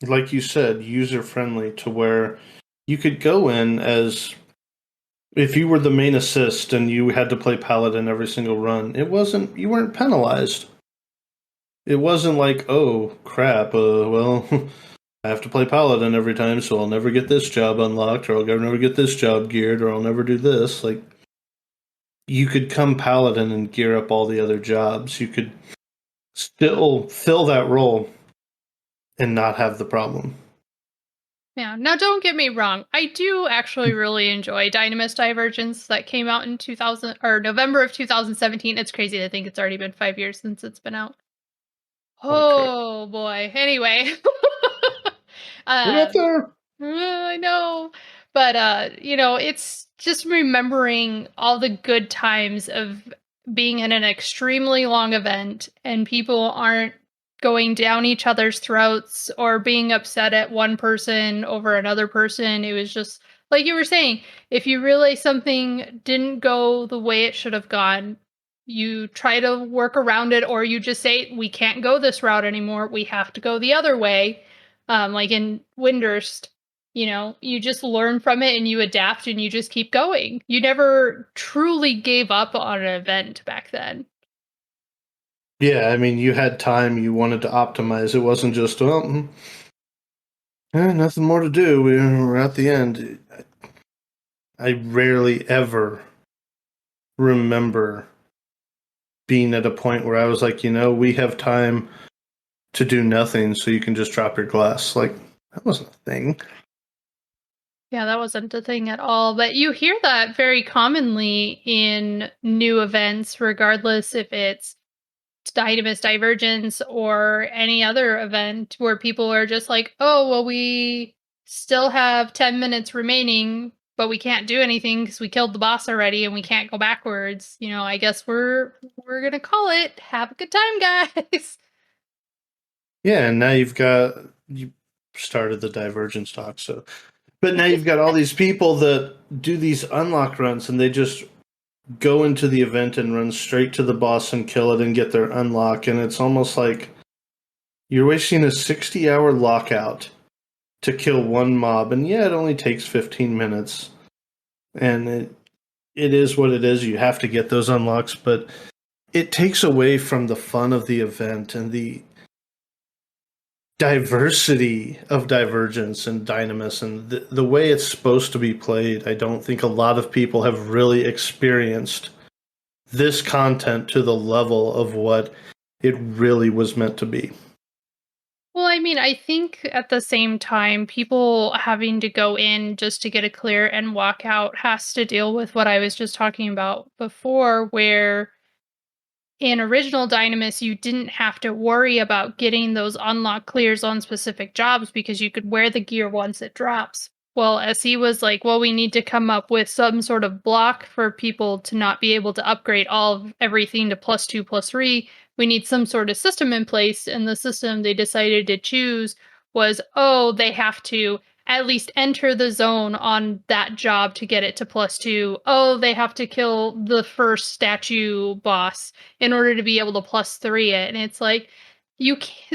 like you said, user friendly to where you could go in as if you were the main assist and you had to play Paladin every single run. You weren't penalized. It wasn't like, oh crap, well, I have to play Paladin every time, so I'll never get this job unlocked, or I'll never get this job geared, or I'll never do this. Like, you could come Paladin and gear up all the other jobs. You could still fill that role and not have the problem. Yeah. Now, don't get me wrong. I do actually really enjoy Dynamis Divergence that came out in 2000 or November of 2017. It's crazy to think it's already been 5 years since it's been out. Holy crap. Oh boy. Anyway, We're not um, there. I know. But it's just remembering all the good times of being in an extremely long event and people aren't going down each other's throats or being upset at one person over another person. It was just like you were saying, if you realize something didn't go the way it should have gone, you try to work around it, or you just say, we can't go this route anymore. We have to go the other way. Like in Windurst, you just learn from it and you adapt and you just keep going. You never truly gave up on an event back then. Yeah, I mean, you had time, you wanted to optimize. It wasn't just, well, nothing more to do. We're at the end. I rarely ever remember being at a point where I was like, we have time to do nothing, so you can just drop your glass. Like, that wasn't a thing. Yeah, that wasn't a thing at all. But you hear that very commonly in new events, regardless if it's Dynamis Divergence or any other event where people are just like, oh, well, we still have 10 minutes remaining, but we can't do anything because we killed the boss already and we can't go backwards. I guess we're gonna call it. Have a good time, guys. Yeah, and now you started the divergence talk, so but now you've got all these people that do these unlock runs and they just go into the event and run straight to the boss and kill it and get their unlock, and it's almost like you're wasting a 60-hour lockout to kill one mob, and yeah, it only takes 15 minutes. And it is what it is. You have to get those unlocks, but it takes away from the fun of the event and the diversity of Divergence and Dynamis and the way it's supposed to be played. I don't think a lot of people have really experienced this content to the level of what it really was meant to be. Well, I mean, I think at the same time, people having to go in just to get a clear and walk out has to deal with what I was just talking about before, where in original Dynamis, you didn't have to worry about getting those unlock clears on specific jobs because you could wear the gear once it drops. Well, SE was like, well, we need to come up with some sort of block for people to not be able to upgrade all of everything to +2, +3. We need some sort of system in place. And the system they decided to choose was, oh, they have to at least enter the zone on that job to get it to +2. Oh, they have to kill the first statue boss in order to be able to +3 it. And it's like,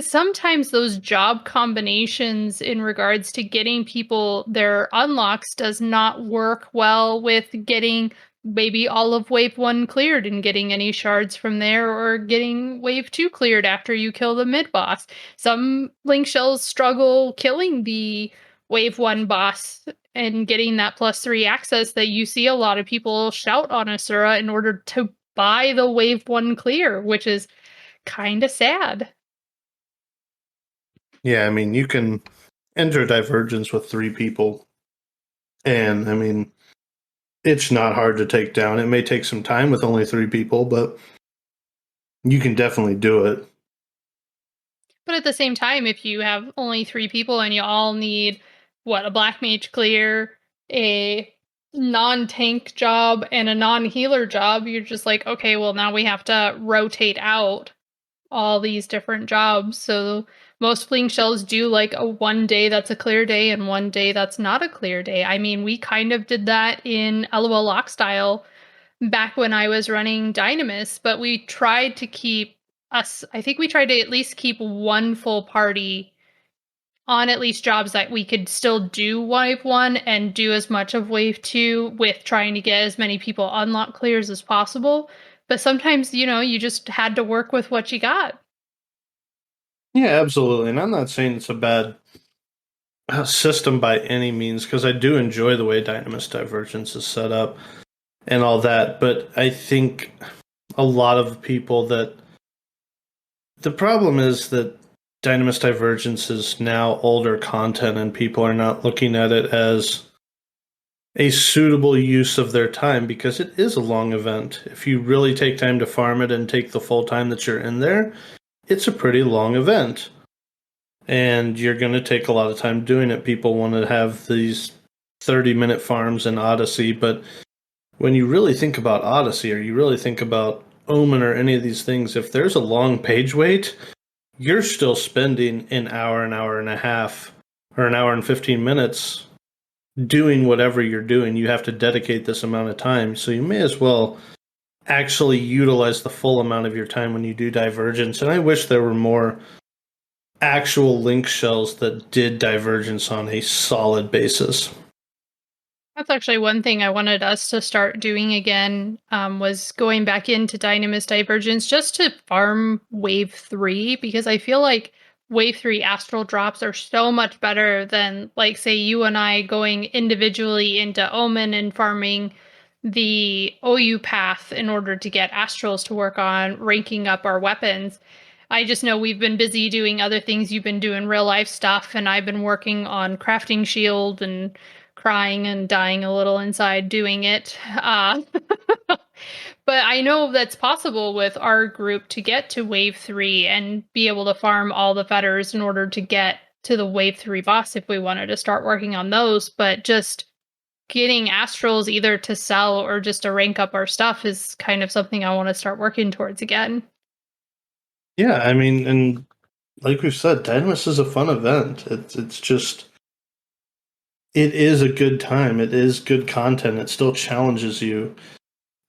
sometimes those job combinations in regards to getting people their unlocks does not work well with getting maybe all of wave 1 cleared and getting any shards from there, or getting wave 2 cleared after you kill the mid boss. Some link shells struggle killing the wave 1 boss and getting that +3 access that you see a lot of people shout on Asura in order to buy the wave 1 clear, which is kind of sad. Yeah, I mean, you can enter Divergence with 3 people, and I mean, it's not hard to take down. It may take some time with only 3 people, but you can definitely do it. But at the same time, if you have only 3 people and you all need a black mage clear, a non-tank job, and a non-healer job, you're just like, okay, well, now we have to rotate out all these different jobs. So most fleeing shells do like a one day that's a clear day and one day that's not a clear day. I mean, we kind of did that in LOL Lock Style back when I was running Dynamis, but we tried to keep I think we tried to at least keep one full party on at least jobs that we could still do wave 1 and do as much of wave 2 with trying to get as many people unlock clears as possible. But sometimes, you just had to work with what you got. Yeah, absolutely. And I'm not saying it's a bad system by any means, because I do enjoy the way Dynamis Divergence is set up and all that. But I think a lot of people that the problem is that Dynamis Divergence is now older content and people are not looking at it as a suitable use of their time, because it is a long event. If you really take time to farm it and take the full time that you're in there, it's a pretty long event. And you're going to take a lot of time doing it. People want to have these 30-minute farms in Odyssey, but when you really think about Odyssey or you really think about Omen or any of these things, if there's a long page wait, you're still spending an hour and a half, or an hour and 15 minutes doing whatever you're doing. You have to dedicate this amount of time. So you may as well actually utilize the full amount of your time when you do Divergence. And I wish there were more actual link shells that did Divergence on a solid basis. That's actually one thing I wanted us to start doing again, was going back into Dynamis Divergence just to farm Wave 3, because I feel like Wave 3 Astral drops are so much better than, like, say, you and I going individually into Omen and farming the OU path in order to get Astrals to work on ranking up our weapons. I just know we've been busy doing other things. You've been doing real life stuff, and I've been working on crafting shield and crying and dying a little inside doing it. But I know that's possible with our group to get to Wave 3 and be able to farm all the fetters in order to get to the Wave 3 boss if we wanted to start working on those. But just getting Astrals either to sell or just to rank up our stuff is kind of something I want to start working towards again. Yeah, I mean, and like we've said, Dynamis is a fun event. It's just it is a good time. It is good content. It still challenges you.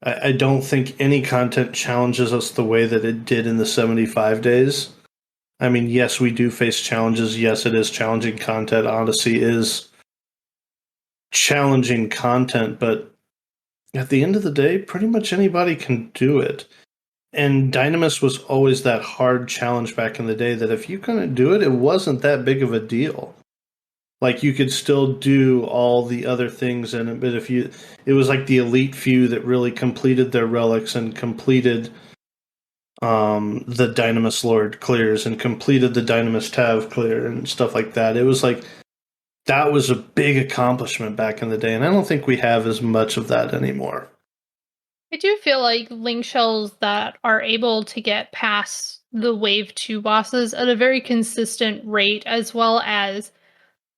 I don't think any content challenges us the way that it did in the 75 days. I mean, yes, we do face challenges. Yes, it is challenging content. Odyssey is challenging content, but at the end of the day, pretty much anybody can do it. And Dynamis was always that hard challenge back in the day that if you couldn't do it, it wasn't that big of a deal. Like you could still do all the other things in it, but if you, it was like the elite few that really completed their relics and completed the Dynamis Lord clears and completed the Dynamis Tav clear and stuff like that. It was like that was a big accomplishment back in the day, and I don't think we have as much of that anymore. I do feel like link shells that are able to get past the Wave 2 bosses at a very consistent rate, as well as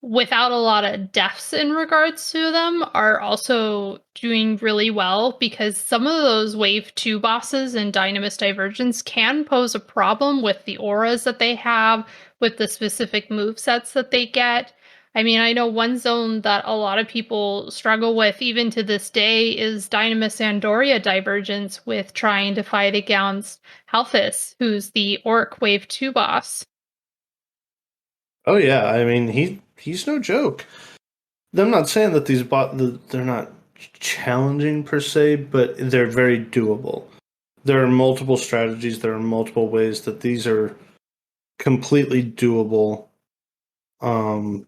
without a lot of deaths in regards to them, are also doing really well, because some of those Wave 2 bosses in Dynamis Divergence can pose a problem with the auras that they have, with the specific move sets that they get. I mean, I know one zone that a lot of people struggle with even to this day is Dynamis Andoria Divergence, with trying to fight against Halphis, who's the Orc Wave 2 boss. Oh yeah, I mean he's no joke. I'm not saying that they're not challenging per se, but they're very doable. There are multiple strategies. There are multiple ways that these are completely doable. Um,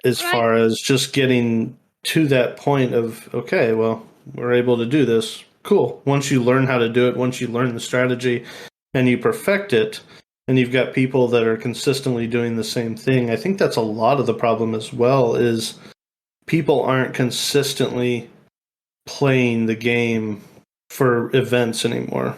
as Right. far as just getting to that point of okay, well, we're able to do this. Cool. Once you learn how to do it, once you learn the strategy, and you perfect it, and you've got people that are consistently doing the same thing. I think that's a lot of the problem as well. Is people aren't consistently playing the game for events anymore.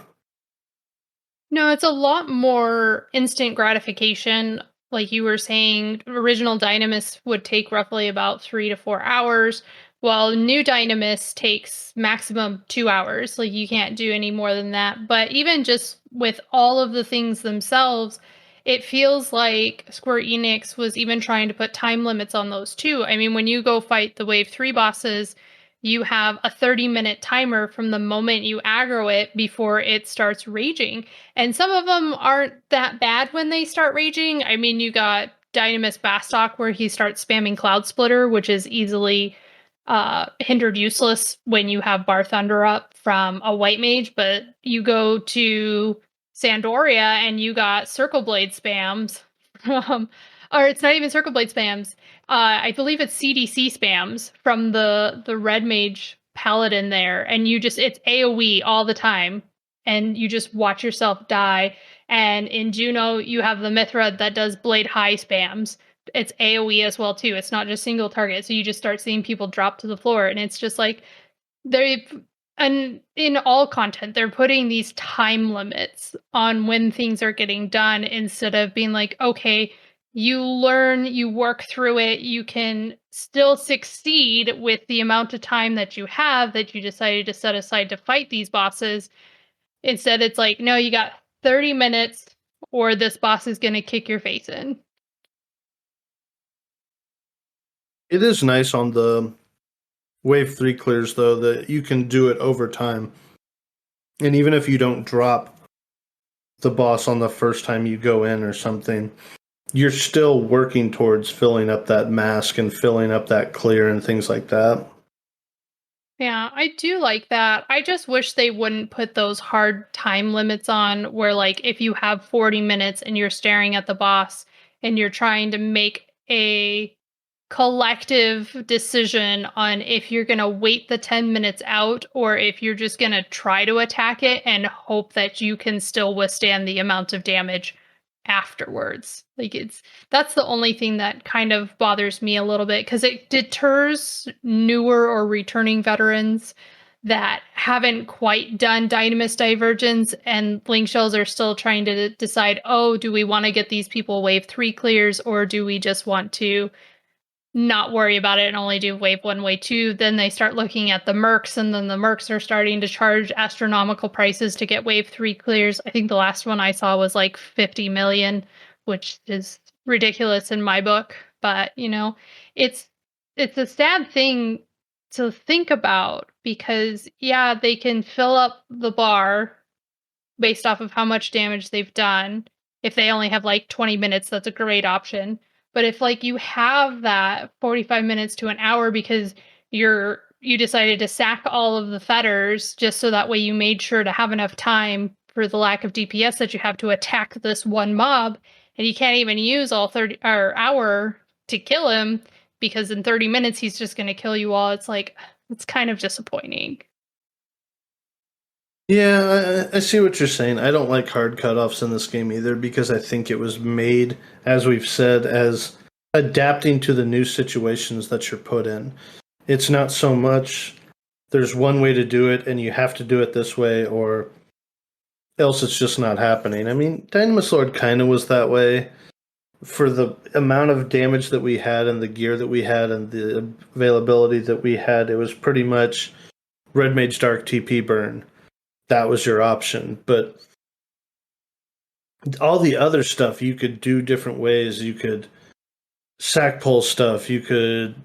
No, it's a lot more instant gratification. Like you were saying, original Dynamis would take roughly about 3 to 4 hours, while new Dynamis takes maximum 2 hours. Like you can't do any more than that. But even just with all of the things themselves, it feels like Square Enix was even trying to put time limits on those too. I mean, when you go fight the Wave 3 bosses, you have a 30-minute timer from the moment you aggro it before it starts raging. And some of them aren't that bad when they start raging. I mean, you got Dynamis Bastok where he starts spamming Cloud Splitter, which is easily hindered useless when you have Bar Thunder up from a white mage. But you go to Sandoria and you got Circle Blade spams. Or it's not even Circle Blade spams. I believe it's CDC spams from the red mage paladin there, and it's AoE all the time, and you just watch yourself die. And in Juno, you have the Mithra that does Blade High spams. It's AoE as well too. It's not just single target, so you just start seeing people drop to the floor, and it's just like they and in all content they're putting these time limits on when things are getting done instead of being like, okay, you learn, you work through it, you can still succeed with the amount of time that you have that you decided to set aside to fight these bosses. Instead, it's like, no, you got 30 minutes or this boss is going to kick your face in. It is nice on the Wave 3 clears, though, that you can do it over time. And even if you don't drop the boss on the first time you go in or something, you're still working towards filling up that mask and filling up that clear and things like that. Yeah, I do like that. I just wish they wouldn't put those hard time limits on where, like, if you have 40 minutes and you're staring at the boss and you're trying to make a collective decision on if you're going to wait the 10 minutes out or if you're just going to try to attack it and hope that you can still withstand the amount of damage afterwards. Like, that's the only thing that kind of bothers me a little bit because it deters newer or returning veterans that haven't quite done Dynamis divergence, and link shells are still trying to decide, oh, do we want to get these people wave 3 clears or do we just want to not worry about it and only do wave 1, wave 2. Then they start looking at the mercs, and then the mercs are starting to charge astronomical prices to get wave 3 clears. I think the last one I saw was like 50 million, which is ridiculous in my book. But, it's a sad thing to think about because, yeah, they can fill up the bar based off of how much damage they've done. If they only have like 20 minutes, that's a great option. But if like you have that 45 minutes to an hour because you decided to sack all of the fetters just so that way you made sure to have enough time for the lack of DPS that you have to attack this one mob, and you can't even use all 30 or hour to kill him because in 30 minutes he's just going to kill you all. It's like, it's kind of disappointing. Yeah, I see what you're saying. I don't like hard cutoffs in this game either because I think it was made, as we've said, as adapting to the new situations that you're put in. It's not so much there's one way to do it and you have to do it this way or else it's just not happening. I mean, Dynamis Lord kind of was that way for the amount of damage that we had and the gear that we had and the availability that we had. It was pretty much Red Mage Dark TP burn. That was your option. But all the other stuff you could do different ways. You could sack pull stuff. You could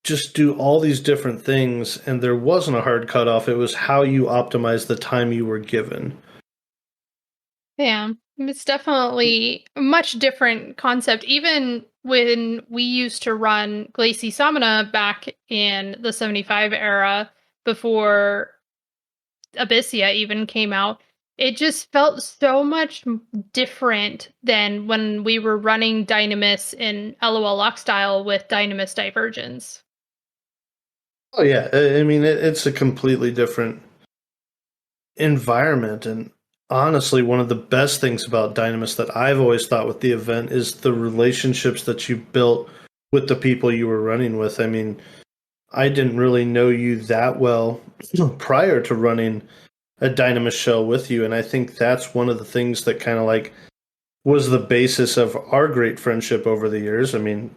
just do all these different things, and there wasn't a hard cutoff. It was how you optimize the time you were given. Yeah, it's definitely a much different concept. Even when we used to run Glacy Samana back in the 75 era before Abyssia even came out, it just felt so much different than when we were running Dynamis in LOL Lock style with Dynamis Divergence. Oh yeah, I mean it's a completely different environment, and honestly, one of the best things about Dynamis that I've always thought with the event is the relationships that you built with the people you were running with. I mean, I didn't really know you that well prior to running a Dynamis shell with you, and I think that's one of the things that kind of like was the basis of our great friendship over the years. I mean,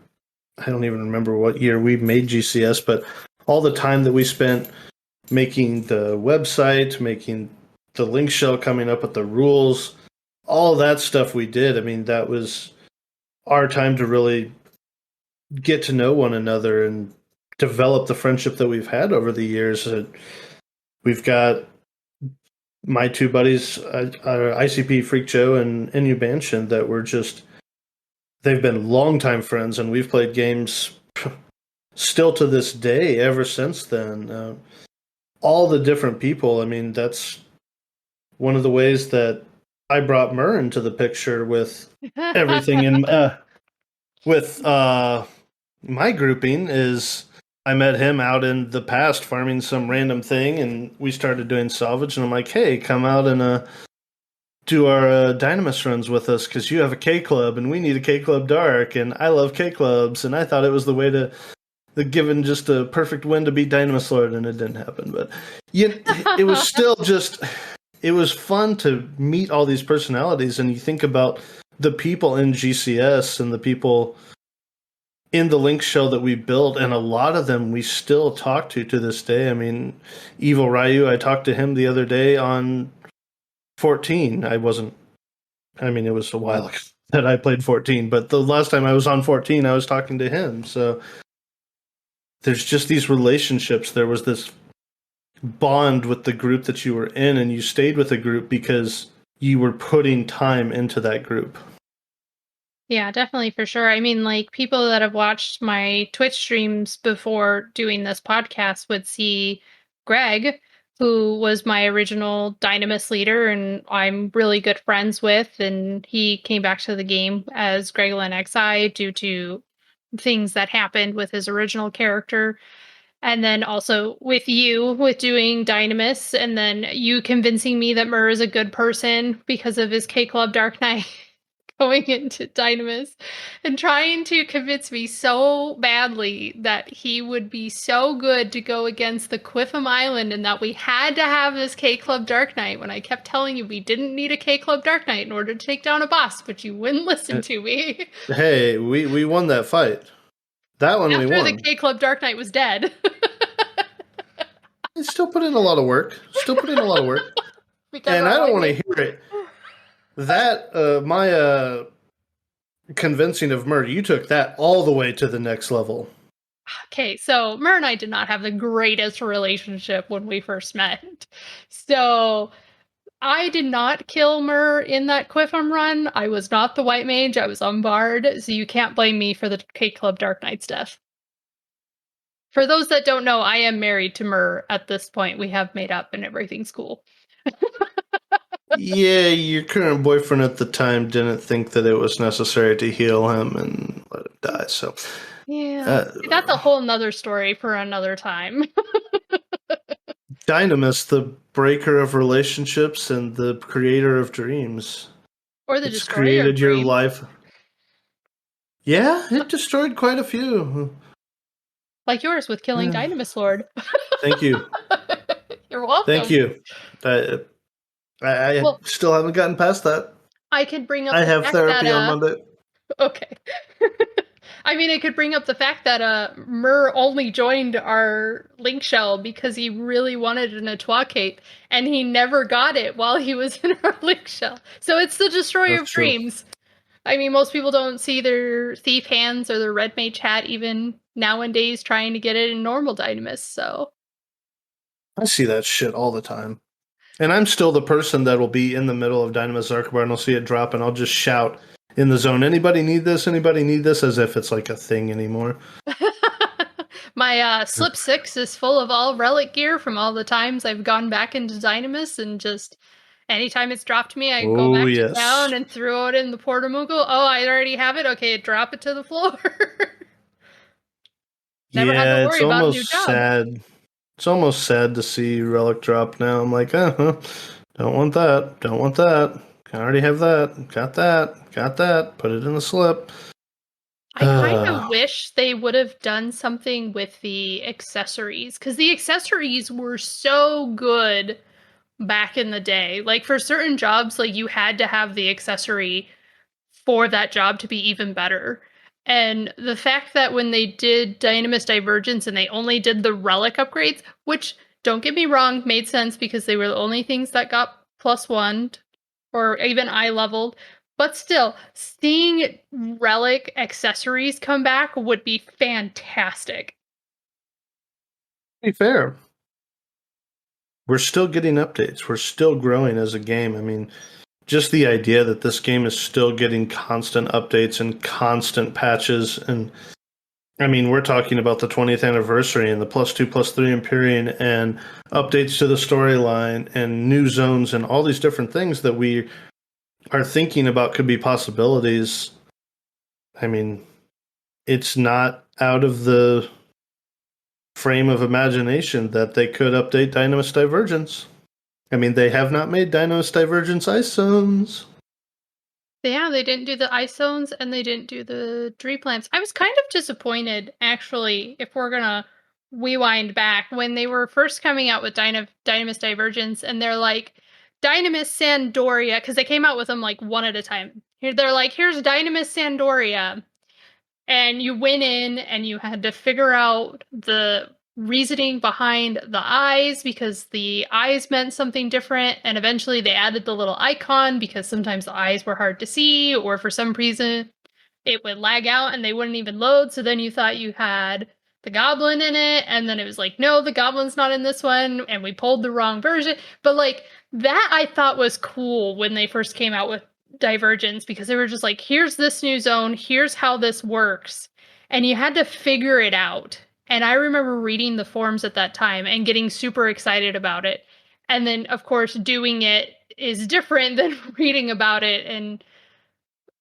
I don't even remember what year we made GCS, but all the time that we spent making the website, making the link shell, coming up with the rules, all of that stuff we did. I mean, that was our time to really get to know one another and develop the friendship that we've had over the years. We've got my two buddies, ICP Freak Joe and NU Banshin, that were just, they've been longtime friends, and we've played games still to this day ever since then. All the different people, I mean, that's one of the ways that I brought Mur into the picture with everything in with my grouping is I met him out in the past farming some random thing, and we started doing salvage, and I'm like, hey, come out and do our Dynamis runs with us because you have a K Club and we need a K Club Dark, and I love K Clubs, and I thought it was the way to given just a perfect win to beat Dynamis Lord, and it didn't happen. But it was still just, it was fun to meet all these personalities, and you think about the people in GCS and the people in the link shell that we built, and a lot of them we still talk to this day. I mean, Evil Ryu, I talked to him the other day on 14. I mean, it was a while ago that I played 14, but the last time I was on 14, I was talking to him. So there's just these relationships. There was this bond with the group that you were in, and you stayed with a group because you were putting time into that group. Yeah, definitely for sure. I mean, like people that have watched my Twitch streams before doing this podcast would see Greg, who was my original Dynamis leader and I'm really good friends with. And he came back to the game as Greglin XI due to things that happened with his original character. And then also with you with doing Dynamis, and then you convincing me that Mur is a good person because of his K Club Dark Knight going into Dynamis and trying to convince me so badly that he would be so good to go against the Quiffam Island and that we had to have this K Club Dark Knight when I kept telling you we didn't need a K Club Dark Knight in order to take down a boss, but you wouldn't listen to me. Hey, we won that fight. That one we After the won. K Club Dark Knight was dead. I still put in a lot of work. Because And I I don't want to like hear it. That my convincing of Mur, you took that all the way to the next level. Okay, so Mur and I did not have the greatest relationship when we first met. So I did not kill Mur in that Quiffam run. I was not the white mage, I was unbarred, so you can't blame me for the K Club Dark Knight's death. For those that don't know, I am married to Mur at this point. We have made up and everything's cool. Yeah, your current boyfriend at the time didn't think that it was necessary to heal him and let him die. So, Yeah. That's a whole nother story for another time. Dynamis, the breaker of relationships and the creator of dreams. Or the It's destroyer of created your dreams. life. Yeah, it destroyed quite a few. Like yours with killing Dynamis Lord. Thank you. You're welcome. Thank you. I Well, still haven't gotten past that. I could bring up I the have fact therapy that on Monday. okay. I mean, it could bring up the fact that Mur only joined our link shell because he really wanted an Atois cape, and he never got it while he was in our link shell. So it's the destroyer That's of true. dreams. I mean, most people don't see their thief hands or their red mage hat even nowadays trying to get it in normal Dynamis, so. I see that shit all the time. And I'm still the person that will be in the middle of Dynamis Archbar and I'll see it drop and I'll just shout in the zone, anybody need this? Anybody need this? As if it's like a thing anymore. My slip 6 is full of all relic gear from all the times I've gone back into Dynamis, and just anytime it's dropped me, I go Oh, back to yes. town and throw it in the Portamoogle. Oh, I already have it. Okay, drop it to the floor. Never had to worry it's about a new almost job. sad. It's almost sad to see relic drop now. I'm like, don't want that. Don't want that. I already have that. Got that. Got that. Put it in the slip. I kind of wish they would have done something with the accessories, because the accessories were so good back in the day. Like for certain jobs, like you had to have the accessory for that job to be even better. And the fact that when they did Dynamis Divergence and they only did the relic upgrades, which don't get me wrong, made sense because they were the only things that got +1 or even eye leveled. But still, seeing relic accessories come back would be fantastic. To be fair, we're still getting updates. We're still growing as a game. I mean, just the idea that this game is still getting constant updates and constant patches. And I mean, we're talking about the 20th anniversary and the +2/+3 Empyrean and updates to the storyline and new zones and all these different things that we are thinking about could be possibilities. I mean, it's not out of the frame of imagination that they could update Dynamis Divergence. I mean, they have not made Dynamis Divergence ice zones. Yeah, they didn't do the ice zones and they didn't do the tree plants. I was kind of disappointed, actually, if we're gonna rewind back, when they were first coming out with Dynamis Divergence, and they're like, Dynamis Sandoria, because they came out with them like one at a time. Here they're like, here's Dynamis Sandoria. And you went in and you had to figure out the reasoning behind the eyes because the eyes meant something different. And eventually they added the little icon because sometimes the eyes were hard to see, or for some reason it would lag out and they wouldn't even load. So then you thought you had the goblin in it. And then it was like, no, the goblin's not in this one. And we pulled the wrong version. But like that I thought was cool when they first came out with Divergence, because they were just like, here's this new zone, here's how this works. And you had to figure it out. And I remember reading the forums at that time and getting super excited about it. And then, of course, doing it is different than reading about it. And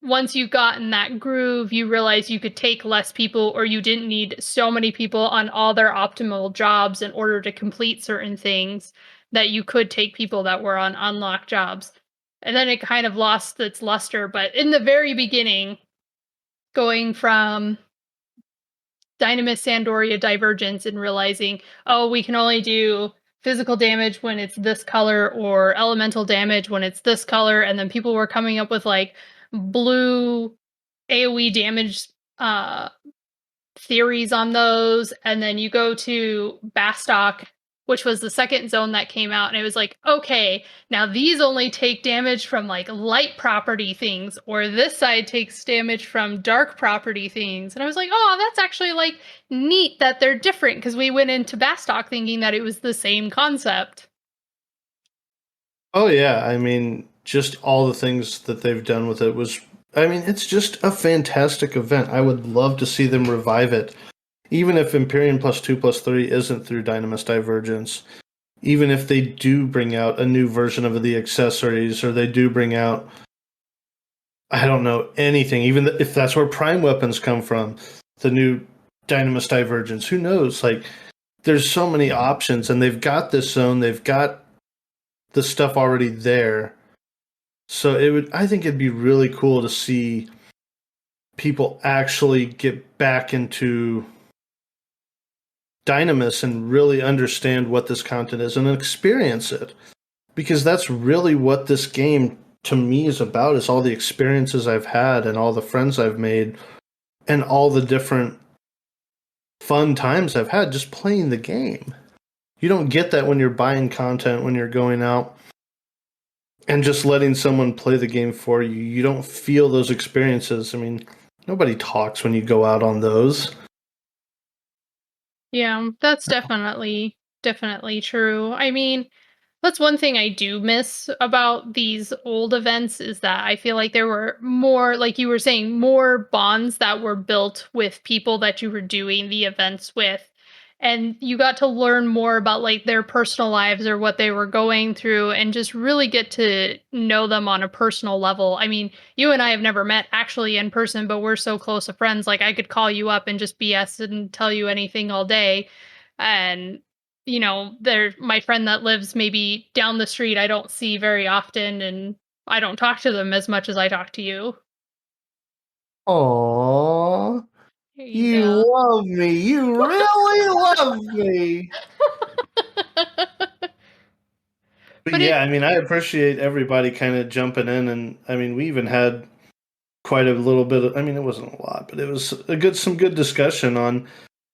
once you got in that groove, you realize you could take less people, or you didn't need so many people on all their optimal jobs in order to complete certain things, that you could take people that were on unlocked jobs. And then it kind of lost its luster. But in the very beginning, going from Dynamis Sandoria Divergence and realizing, oh, we can only do physical damage when it's this color, or elemental damage when it's this color, and then people were coming up with like blue AoE damage theories on those. And then you go to Bastock, which was the second zone that came out, and it was like, okay, now these only take damage from like light property things, or this side takes damage from dark property things. And I was like, oh, that's actually like neat that they're different, because we went into Bastock thinking that it was the same concept. Oh yeah, I mean, just all the things that they've done with it was, I mean, it's just a fantastic event. I would love to see them revive it, even if Imperium plus 2 plus 3 isn't through Dynamis Divergence. Even if they do bring out a new version of the accessories, or they do bring out, I don't know, anything, even if that's where prime weapons come from, the new Dynamis Divergence, who knows? Like, there's so many options, and they've got this zone, they've got the stuff already there. So I think it'd be really cool to see people actually get back into Dynamis and really understand what this content is and experience it. Because that's really what this game to me is about, is all the experiences I've had and all the friends I've made and all the different fun times I've had just playing the game. You don't get that when you're buying content, when you're going out and just letting someone play the game for you. You don't feel those experiences. I mean, nobody talks when you go out on those. Yeah, that's definitely true. I mean, that's one thing I do miss about these old events, is that I feel like there were more, like you were saying, more bonds that were built with people that you were doing the events with. And you got to learn more about like their personal lives or what they were going through, and just really get to know them on a personal level. I mean, you and I have never met actually in person, but we're so close of friends. Like I could call you up and just BS and tell you anything all day. And there, my friend that lives maybe down the street, I don't see very often, and I don't talk to them as much as I talk to you. Aww, you Yeah. love me. You really love me. But But yeah, it I mean, I appreciate everybody kind of jumping in, and I mean, we even had quite a little bit of, I mean, it wasn't a lot, but it was some good discussion on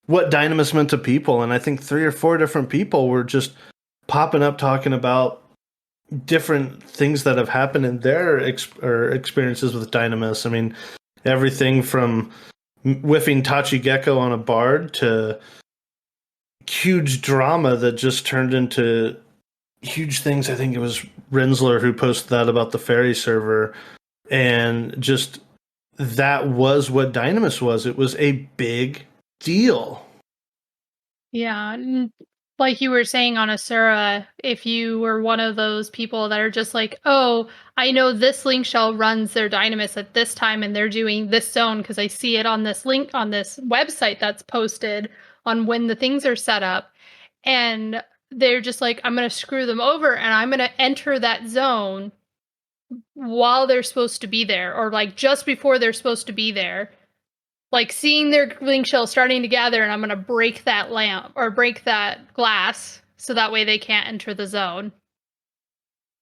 what Dynamis meant to people. And I think 3 or 4 different people were just popping up talking about different things that have happened in their or experiences with Dynamis. I mean, everything from whiffing Tachi Gecko on a bard to huge drama that just turned into huge things. I think it was Rensler who posted that about the fairy server, and just that was what Dynamis was. It was a big deal. Yeah, like you were saying on Asura, if you were one of those people that are just like, oh, I know this link shell runs their Dynamis at this time and they're doing this zone because I see it on this link on this website that's posted on when the things are set up. And they're just like, I'm going to screw them over and I'm going to enter that zone while they're supposed to be there, or like just before they're supposed to be there, like seeing their link shell starting to gather, and I'm going to break that lamp or break that glass so that way they can't enter the zone.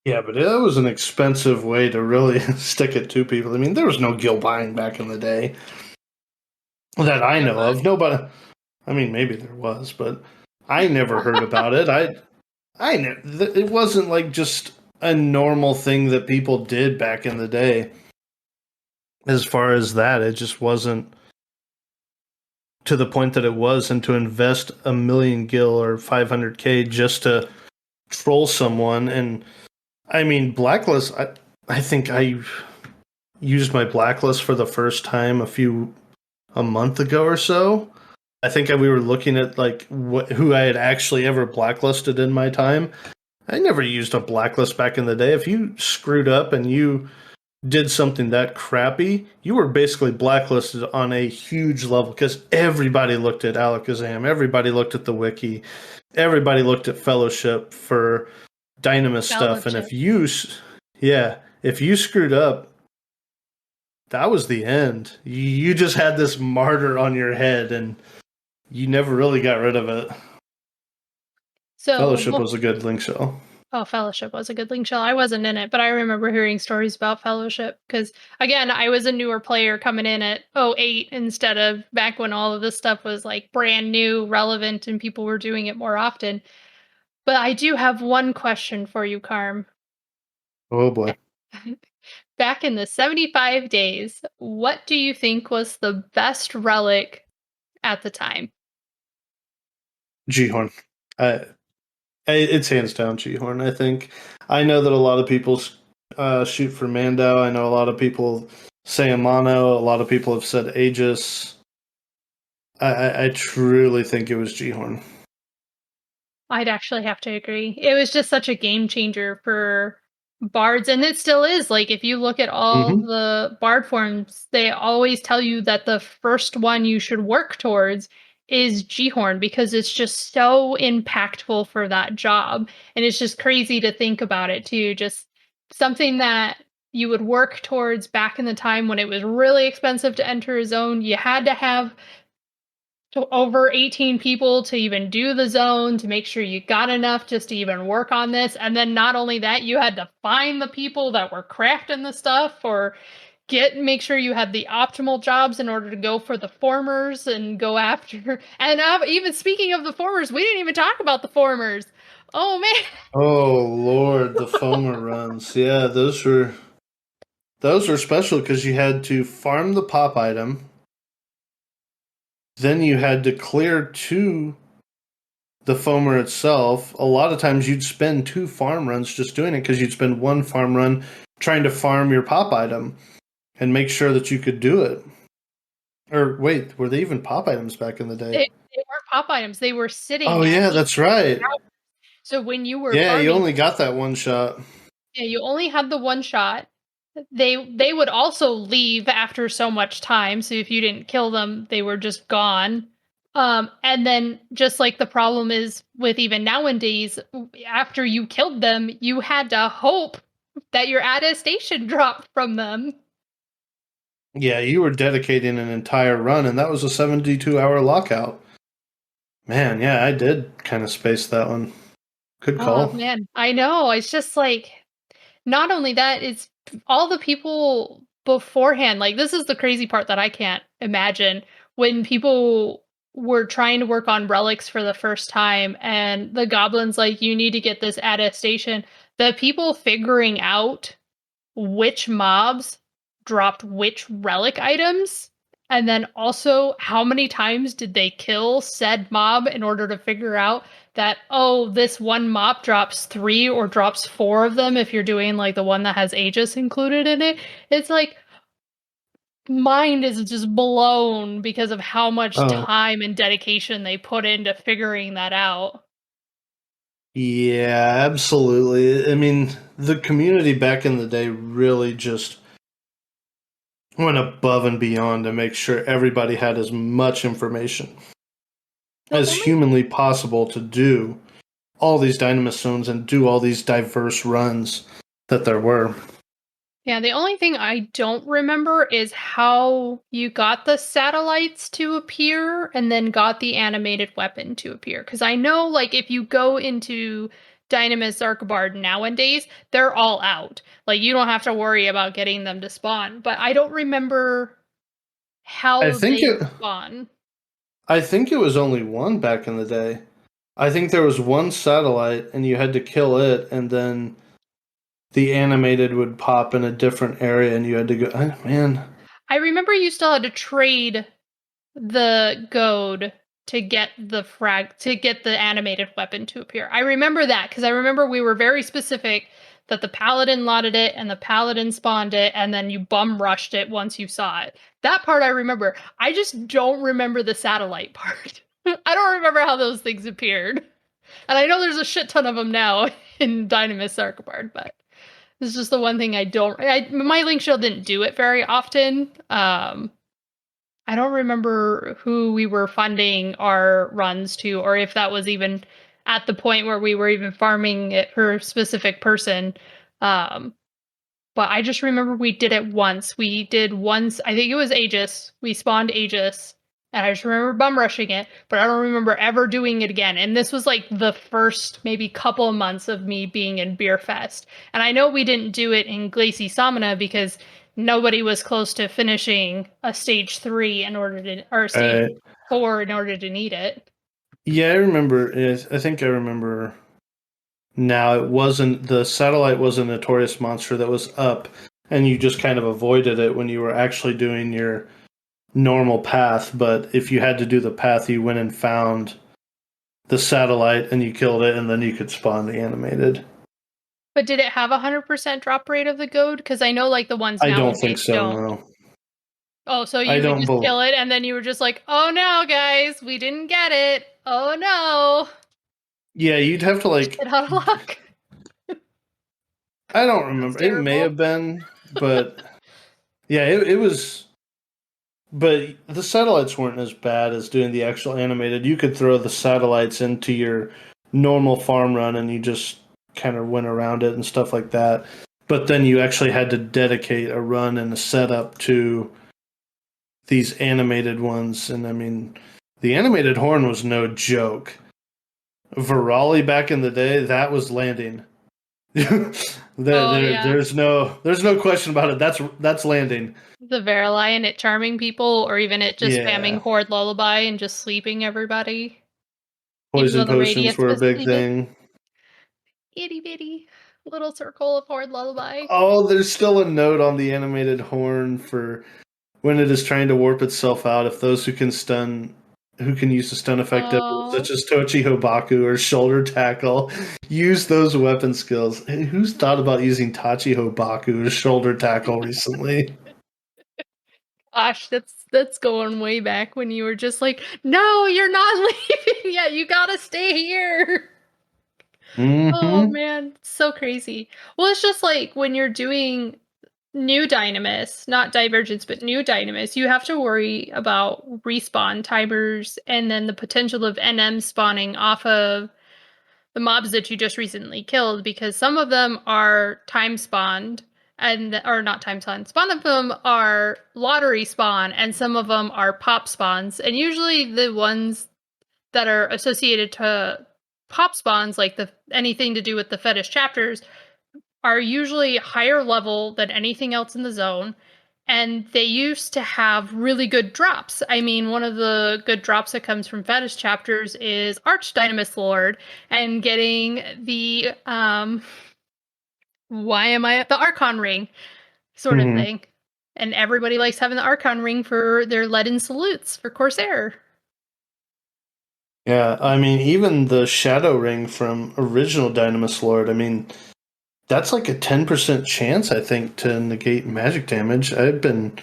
Yeah, but it was an expensive way to really stick it to people. I mean, there was no guild buying back in the day that I know of. Nobody. I mean, maybe there was, but I never heard about it. It wasn't like just a normal thing that people did back in the day. As far as that, it just wasn't to the point that it was, and to invest a million gil or 500k just to troll someone. And I mean, blacklist. I think I used my blacklist for the first time a month ago or so. I think we were looking at like who I had actually ever blacklisted in my time. I never used a blacklist back in the day. If you screwed up and you did something that crappy, you were basically blacklisted on a huge level because everybody looked at Alakazam, everybody looked at the wiki, everybody looked at Fellowship for Dynamis stuff, and Fellowship. if you screwed up, that was the end. You just had this martyr on your head, and you never really got rid of it. So, Fellowship was a good link shell. oh, Fellowship was a good link shell. I wasn't in it, but I remember hearing stories about Fellowship because, again, I was a newer player coming in at '08 instead of back when all of this stuff was like brand new, relevant, and people were doing it more often. But I do have one question for you, Carm. Oh boy, Back in the 75 days, what do you think was the best relic at the time? G-Horn. It's hands down G-Horn, I think. I know that a lot of people shoot for Mando. I know a lot of people say Amano. A lot of people have said Aegis. I truly think it was G-Horn. I'd actually have to agree. It was just such a game changer for bards, and it still is. Like, if you look at all Mm-hmm. the bard forms, they always tell you that the first one you should work towards is G-Horn because it's just so impactful for that job. And it's just crazy to think about it too. Just something that you would work towards back in the time when it was really expensive to enter a zone. You had to have to over 18 people to even do the zone to make sure you got enough just to even work on this. And then not only that, you had to find the people that were crafting the stuff or make sure you had the optimal jobs in order to go for the formers and go after. And even speaking of the formers, we didn't even talk about the formers. Oh man. Oh Lord, the Foamer runs. Yeah, those were special because you had to farm the pop item, then you had to clear to the foamer itself. A lot of times you'd spend 2 farm runs just doing it because you'd spend 1 farm run trying to farm your pop item and make sure that you could do it. Or wait, were they even pop items back in the day? They weren't pop items. They were Oh sitting at yeah, each. that's right. So when you were Yeah, you farming, only got that one shot. yeah, you only had the one shot. They would also leave after so much time, so if you didn't kill them, they were just gone. And then just like the problem is with even nowadays, after you killed them, you had to hope that your attestation dropped from them. Yeah, you were dedicating an entire run, and that was a 72-hour lockout. Man, yeah, I did kind of space that one. Good Oh call. man, I know. It's just like not only that, it's all the people beforehand. Like, this is the crazy part that I can't imagine when people were trying to work on relics for the first time, and the goblins, like, you need to get this attestation. The people figuring out which mobs dropped which relic items, and then also how many times did they kill said mob in order to figure out that, oh, this one mob drops 3 or drops 4 of them if you're doing like the one that has Aegis included in it. It's like mind is just blown because of how much Oh, time and dedication they put into figuring that out. yeah, absolutely. I mean, the community back in the day really just went above and beyond to make sure everybody had as much information The as only humanly possible to do all these Dynamis zones and do all these diverse runs that there were. Yeah, the only thing I don't remember is how you got the satellites to appear and then got the animated weapon to appear. Because I know, like, if you go into Dynamis Archibald nowadays, they're all out. Like, you don't have to worry about getting them to spawn. But I don't remember I how think they it. spawn. I think it was only one back in the day. I think there was one satellite, and you had to kill it, and then the animated would pop in a different area, and you had to go. Man, I remember you still had to trade the goad to get the animated weapon to appear. I remember that because I remember we were very specific that the paladin lotted it and the paladin spawned it, and then you bum rushed it once you saw it. That part I remember. I just don't remember the satellite part. I don't remember how those things appeared. And I know there's a shit ton of them now in Dynamis Archibald, but it's just the one thing I don't. My Link Shield didn't do it very often. I don't remember who we were funding our runs to, or if that was even at the point where we were even farming it for a specific person. But I just remember we did it once. We did once, I think it was Aegis. We spawned Aegis, and I just remember bum rushing it, but I don't remember ever doing it again. And this was like the first maybe couple of months of me being in Beer Fest. And I know we didn't do it in Glacy Samana because nobody was close to finishing a stage 3 in order to, or stage 4 in order to need it. Yeah, I remember. I think I remember. Now, it wasn't the satellite was a notorious monster that was up, and you just kind of avoided it when you were actually doing your normal path. But if you had to do the path, you went and found the satellite and you killed it, and then you could spawn the animated. But did it have 100% drop rate of the goad? Because I know like the ones I don't nowadays think so. don't. No, Oh, so I you would don't. just kill it, and then you were just like, "Oh no, guys, we didn't get it. Oh no, Yeah, you'd have to like. shit out of luck." I don't remember. It may have been, but yeah, it was. But the satellites weren't as bad as doing the actual animated. You could throw the satellites into your normal farm run and you just kind of went around it and stuff like that. But then you actually had to dedicate a run and a setup to these animated ones. And I mean, the animated horn was no joke. Virali back in the day, that was landing. There's no question about it. That's landing. The Verily and it charming people, or even it just spamming Yeah. Horde Lullaby and just sleeping everybody. Poison potions were a big thing. Itty bitty little circle of Horde Lullaby. Oh, there's still a note on the animated horn for when it is trying to warp itself out. If those who can use the stun effect, such as Tochi Hobaku or shoulder tackle, use those weapon skills. Who's thought about using Tachi Hobaku as shoulder tackle recently? Gosh, that's going way back when you were just like, "No, you're not leaving yet. You gotta stay here." Oh Mm-hmm. man, so crazy. Well, it's just like when you're doing new Dynamis, not Divergence, but new Dynamis, you have to worry about respawn timers and then the potential of NM spawning off of the mobs that you just recently killed, because some of them are time spawned and or not time spawned. Some of them are lottery spawn and some of them are pop spawns. And usually the ones that are associated to pop spawns, like the anything to do with the fetish chapters, are usually higher level than anything else in the zone. And they used to have really good drops. I mean, one of the good drops that comes from fetish chapters is Arch Dynamis Lord and getting the the Archon ring sort of Mm-hmm. thing. And everybody likes having the Archon ring for their leaden salutes for Corsair. Yeah, I mean, even the Shadow Ring from original Dynamis Lord, I mean, that's like a 10% chance, I think, to negate magic damage. I've been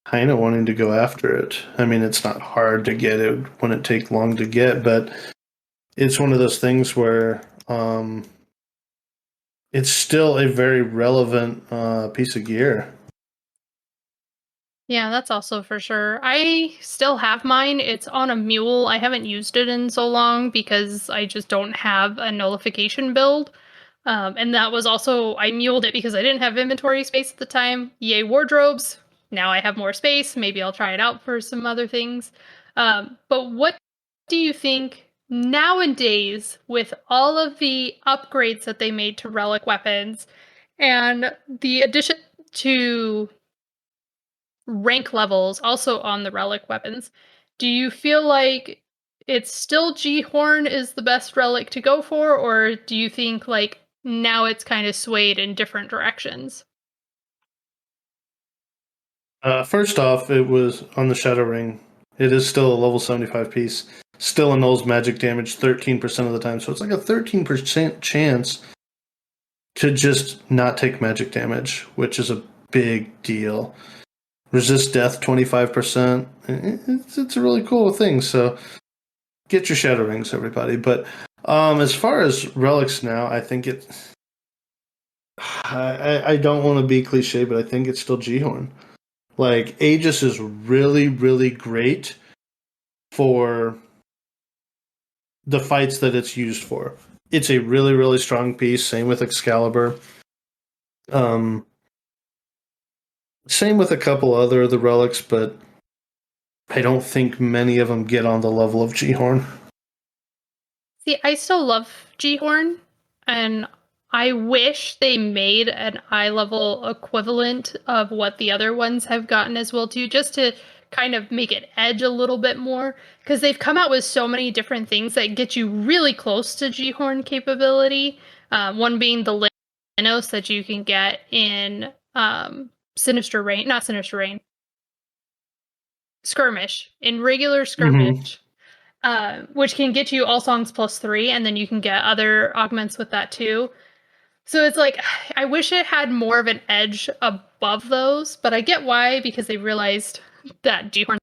kind of wanting to go after it. I mean, it's not hard to get. It wouldn't take long to get, but it's one of those things where it's still a very relevant piece of gear. Yeah, that's also for sure. I still have mine. It's on a mule. I haven't used it in so long because I just don't have a nullification build. And that was also, I muled it because I didn't have inventory space at the time. Yay, wardrobes. Now I have more space. Maybe I'll try it out for some other things. But what do you think nowadays, with all of the upgrades that they made to relic weapons and the addition to rank levels also on the relic weapons, do you feel like it's still G Horn is the best relic to go for, or do you think like now it's kind of swayed in different directions? First off, it was on the Shadow Ring. It is still a level 75 piece. Still annuls magic damage 13% of the time. So it's like a 13% chance to just not take magic damage, which is a big deal. Resist death 25%. It's a really cool thing. So get your Shadow Rings, everybody. But as far as relics now, I think it. I don't want to be cliche, but I think it's still G-Horn. Like, Aegis is really, really great for the fights that it's used for. It's a really, really strong piece. Same with Excalibur. Um, Same with a couple other of the relics, but I don't think many of them get on the level of G-Horn. See, I still love G-Horn, and I wish they made an eye level equivalent of what the other ones have gotten as well too, just to kind of make it edge a little bit more, because they've come out with so many different things that get you really close to G-Horn capability. One being the Dynamis that you can get in Sinister Rain, not Sinister Rain, Skirmish, in regular Mm-hmm. Skirmish, which can get you all songs +3, and then you can get other augments with that too. So it's like, I wish it had more of an edge above those, but I get why, because they realized that G-Horn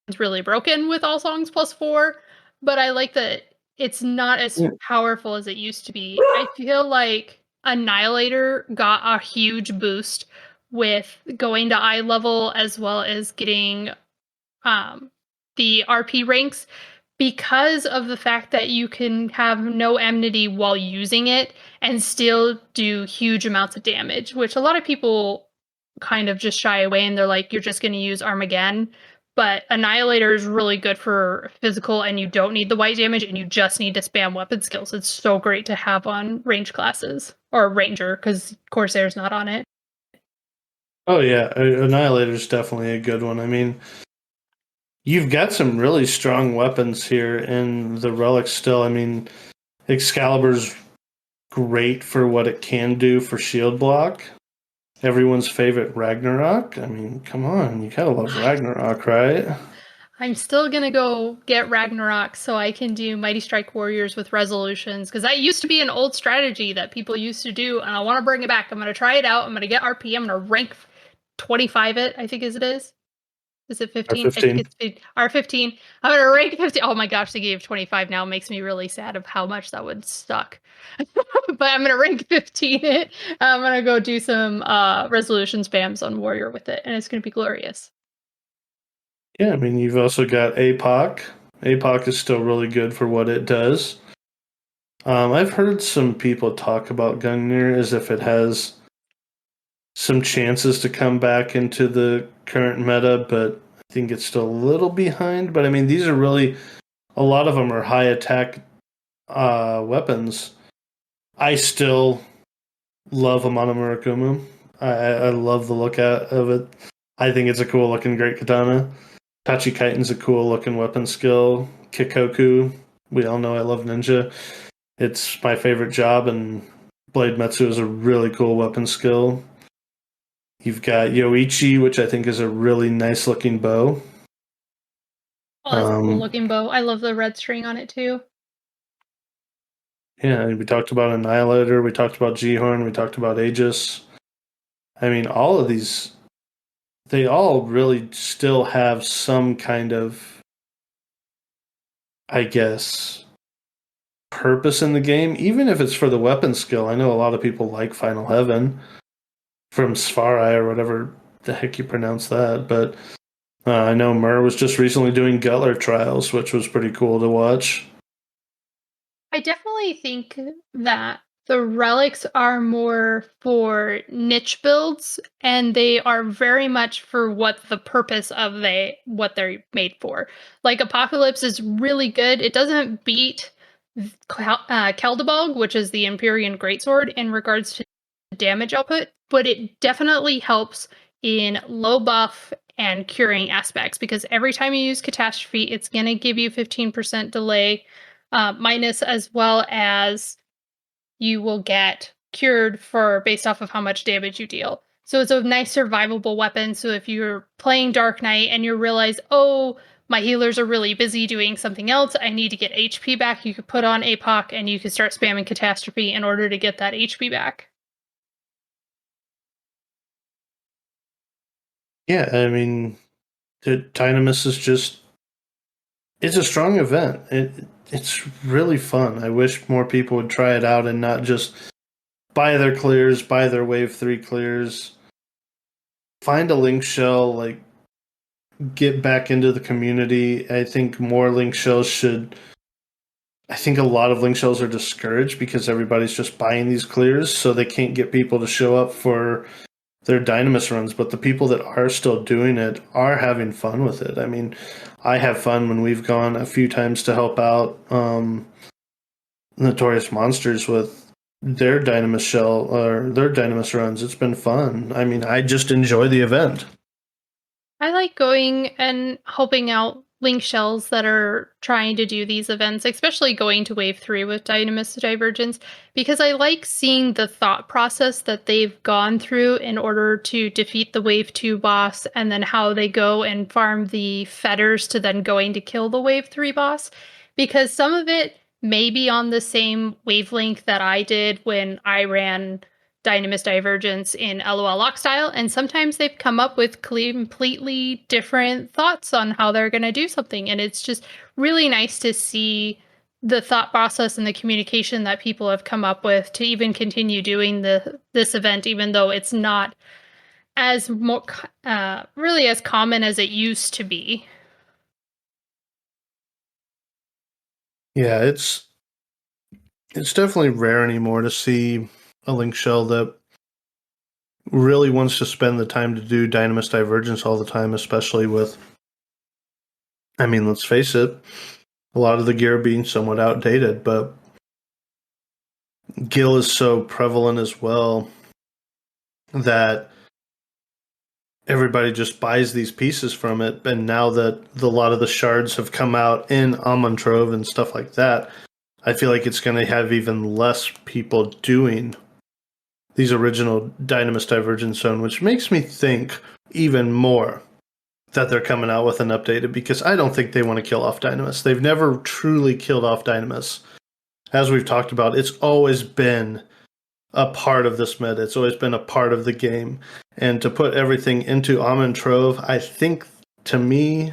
is really broken with all songs +4, but I like that it's not as powerful as it used to be. I feel like Annihilator got a huge boost with going to eye level as well as getting um, the RP ranks because of the fact that you can have no enmity while using it and still do huge amounts of damage, which a lot of people kind of just shy away and they're like, you're just going to use Armageddon. But Annihilator is really good for physical, and you don't need the white damage, and you just need to spam weapon skills. It's so great to have on range classes, or Ranger, because Corsair's not on it. Oh yeah, Annihilator is definitely a good one. I mean, you've got some really strong weapons here in the relics still. I mean, Excalibur's great for what it can do for shield block. Everyone's favorite Ragnarok. I mean, come on, you gotta love Ragnarok, right? I'm still gonna go get Ragnarok so I can do Mighty Strike Warriors with resolutions, because that used to be an old strategy that people used to do, and I want to bring it back. I'm gonna try it out. I'm gonna get RP. I'm gonna rank 25 it, I think, as it is. Is it 15? I think R15. it's R15. I'm gonna rank 15. Oh my gosh, they gave 25 now. It makes me really sad of how much that would suck. But I'm gonna rank 15 it. I'm gonna go do some resolution spams on Warrior with it, and it's gonna be glorious. Yeah, I mean, you've also got APOC. APOC is still really good for what it does. I've heard some people talk about Gungnir as if it has some chances to come back into the current meta, but I think it's still a little behind. But I mean, these are really a lot of them are high attack weapons. I still love Amano Murakumo. I love the look of it. I think it's a cool looking great katana. Tachikaiten's a cool looking weapon skill. Kikoku, we all know I love ninja. It's my favorite job, and Blade Metsu is a really cool weapon skill. You've got Yoichi, which I think is a really nice looking bow. Oh, that's a cool Um, looking bow. I love the red string on it too. yeah, we talked about Annihilator, we talked about G-Horn, we talked about Aegis. I mean, all of these, they all really still have some kind of, I guess, purpose in the game, even if it's for the weapon skill. I know a lot of people like Final Heaven from Sfarai or whatever the heck you pronounce that, but I know Mur was just recently doing Gutler trials, which was pretty cool to watch. I definitely think that The relics are more for niche builds, and they are very much for what the purpose of what they're made for. Like Apocalypse is really good. It doesn't beat Keldebog, which is the Empyrean Greatsword, in regards to damage output, but it definitely helps in low buff and curing aspects because every time you use Catastrophe, it's going to give you 15% delay minus, as well as you will get cured for based off of how much damage you deal. So it's a nice survivable weapon. So if you're playing Dark Knight and you realize, oh, my healers are really busy doing something else, I need to get HP back, you could put on APOC and you could start spamming Catastrophe in order to get that HP back. Yeah, I mean, the Dynamis is just it's a strong event. It's really fun. I wish more people would try it out and not just buy their clears, buy their wave 3 clears. Find a link shell, like get back into the community. I think more link shells should I think a lot of link shells are discouraged because everybody's just buying these clears, so they can't get people to show up for their Dynamis runs. But the people that are still doing it are having fun with it. I mean, I have fun when we've gone a few times to help out Notorious Monsters with their Dynamis shell or their Dynamis runs. It's been fun. I mean, I just enjoy the event. I like going and helping out link shells that are trying to do these events, especially going to Wave 3 with Dynamis Divergence, because I like seeing the thought process that they've gone through in order to defeat the Wave 2 boss, and then how they go and farm the fetters to then going to kill the Wave 3 boss. Because some of it may be on the same wavelength that I did when I ran Dynamis Divergence in LOL Lock Style, and sometimes they've come up with completely different thoughts on how they're going to do something, and it's just really nice to see the thought process and the communication that people have come up with to even continue doing this event, even though it's not as really as common as it used to be. Yeah, it's definitely rare anymore to see a link shell that really wants to spend the time to do Dynamis Divergence all the time, especially with, I mean, let's face it, a lot of the gear being somewhat outdated, but Gil is so prevalent as well that everybody just buys these pieces from it. And now that a lot of the shards have come out in Amontrove and stuff like that, I feel like it's going to have even less people doing these original Dynamis Divergence Zone, which makes me think even more that they're coming out with an updated, because I don't think they want to kill off Dynamis. They've never truly killed off Dynamis. As we've talked about, it's always been a part of this meta. It's always been a part of the game. And to put everything into Amon Trove, I think, to me,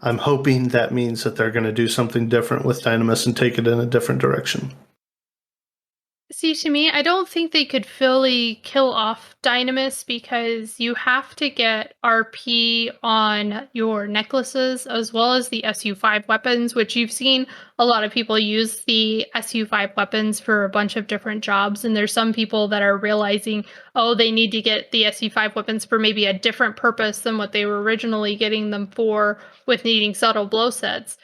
I'm hoping that means that they're going to do something different with Dynamis and take it in a different direction. See, to me, I don't think they could fully kill off Dynamis because you have to get RP on your necklaces as well as the SU5 weapons, which you've seen a lot of people use the SU5 weapons for a bunch of different jobs. And there's some people that are realizing, oh, they need to get the SU5 weapons for maybe a different purpose than what they were originally getting them for with needing subtle blow sets.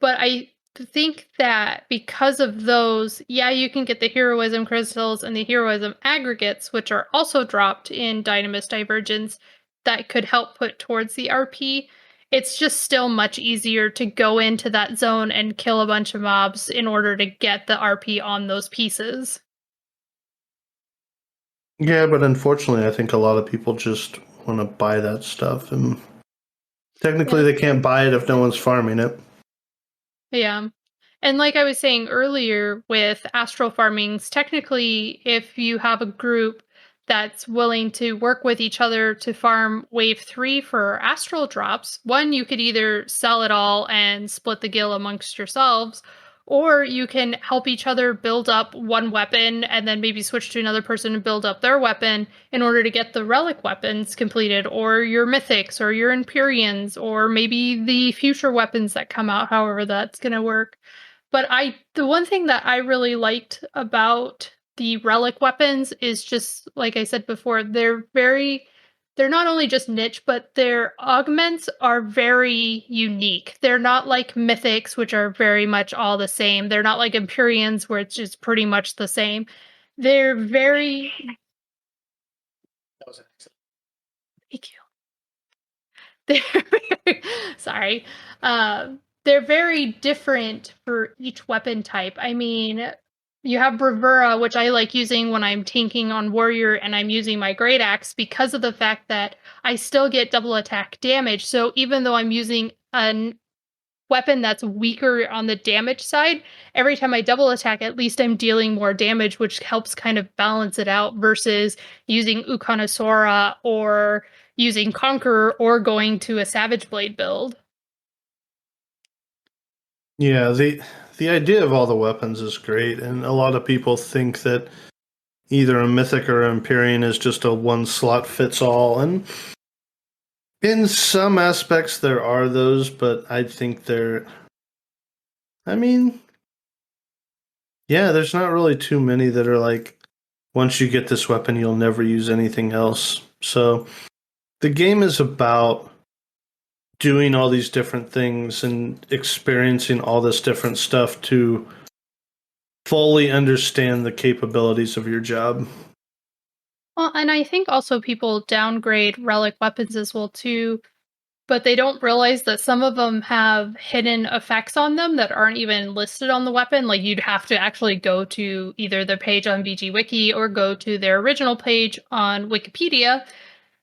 But I think that because of those, yeah, you can get the heroism crystals and the heroism aggregates, which are also dropped in Dynamis Divergence, that could help put towards the RP. It's just still much easier to go into that zone and kill a bunch of mobs in order to get the RP on those pieces. Yeah, but unfortunately, I think a lot of people just want to buy that stuff. And technically, Yeah. they can't buy it if no one's farming it. Yeah. And like I was saying earlier with astral farmings, technically, if you have a group that's willing to work with each other to farm wave 3 for astral drops, one, you could either sell it all and split the gil amongst yourselves, or you can help each other build up one weapon and then maybe switch to another person and build up their weapon in order to get the relic weapons completed, or your mythics, or your Empyreans, or maybe the future weapons that come out, however that's going to work. But the one thing that I really liked about the relic weapons is just like I said before, they're not only just niche, but their augments are very unique. They're not like mythics, which are very much all the same. They're not like Empyreans, where it's just pretty much the same. They're very That was an accident. thank you. They're sorry. They're very different for each weapon type. I mean, you have Bravura, which I like using when I'm tanking on Warrior and I'm using my Great Axe because of the fact that I still get double attack damage. So even though I'm using a weapon that's weaker on the damage side, every time I double attack, at least I'm dealing more damage, which helps kind of balance it out versus using Ukanosora or using Conqueror or going to a Savage Blade build. Yeah, the idea of all the weapons is great, and a lot of people think that either a Mythic or an Empyrean is just a one slot fits all, and in some aspects there are those, but I think I mean, yeah, there's not really too many that are like, once you get this weapon, you'll never use anything else. So the game is about doing all these different things and experiencing all this different stuff to fully understand the capabilities of your job. Well, and I think also people downgrade relic weapons as well too, but they don't realize that some of them have hidden effects on them that aren't even listed on the weapon. Like you'd have to actually go to either the page on VG Wiki or go to their original page on Wikipedia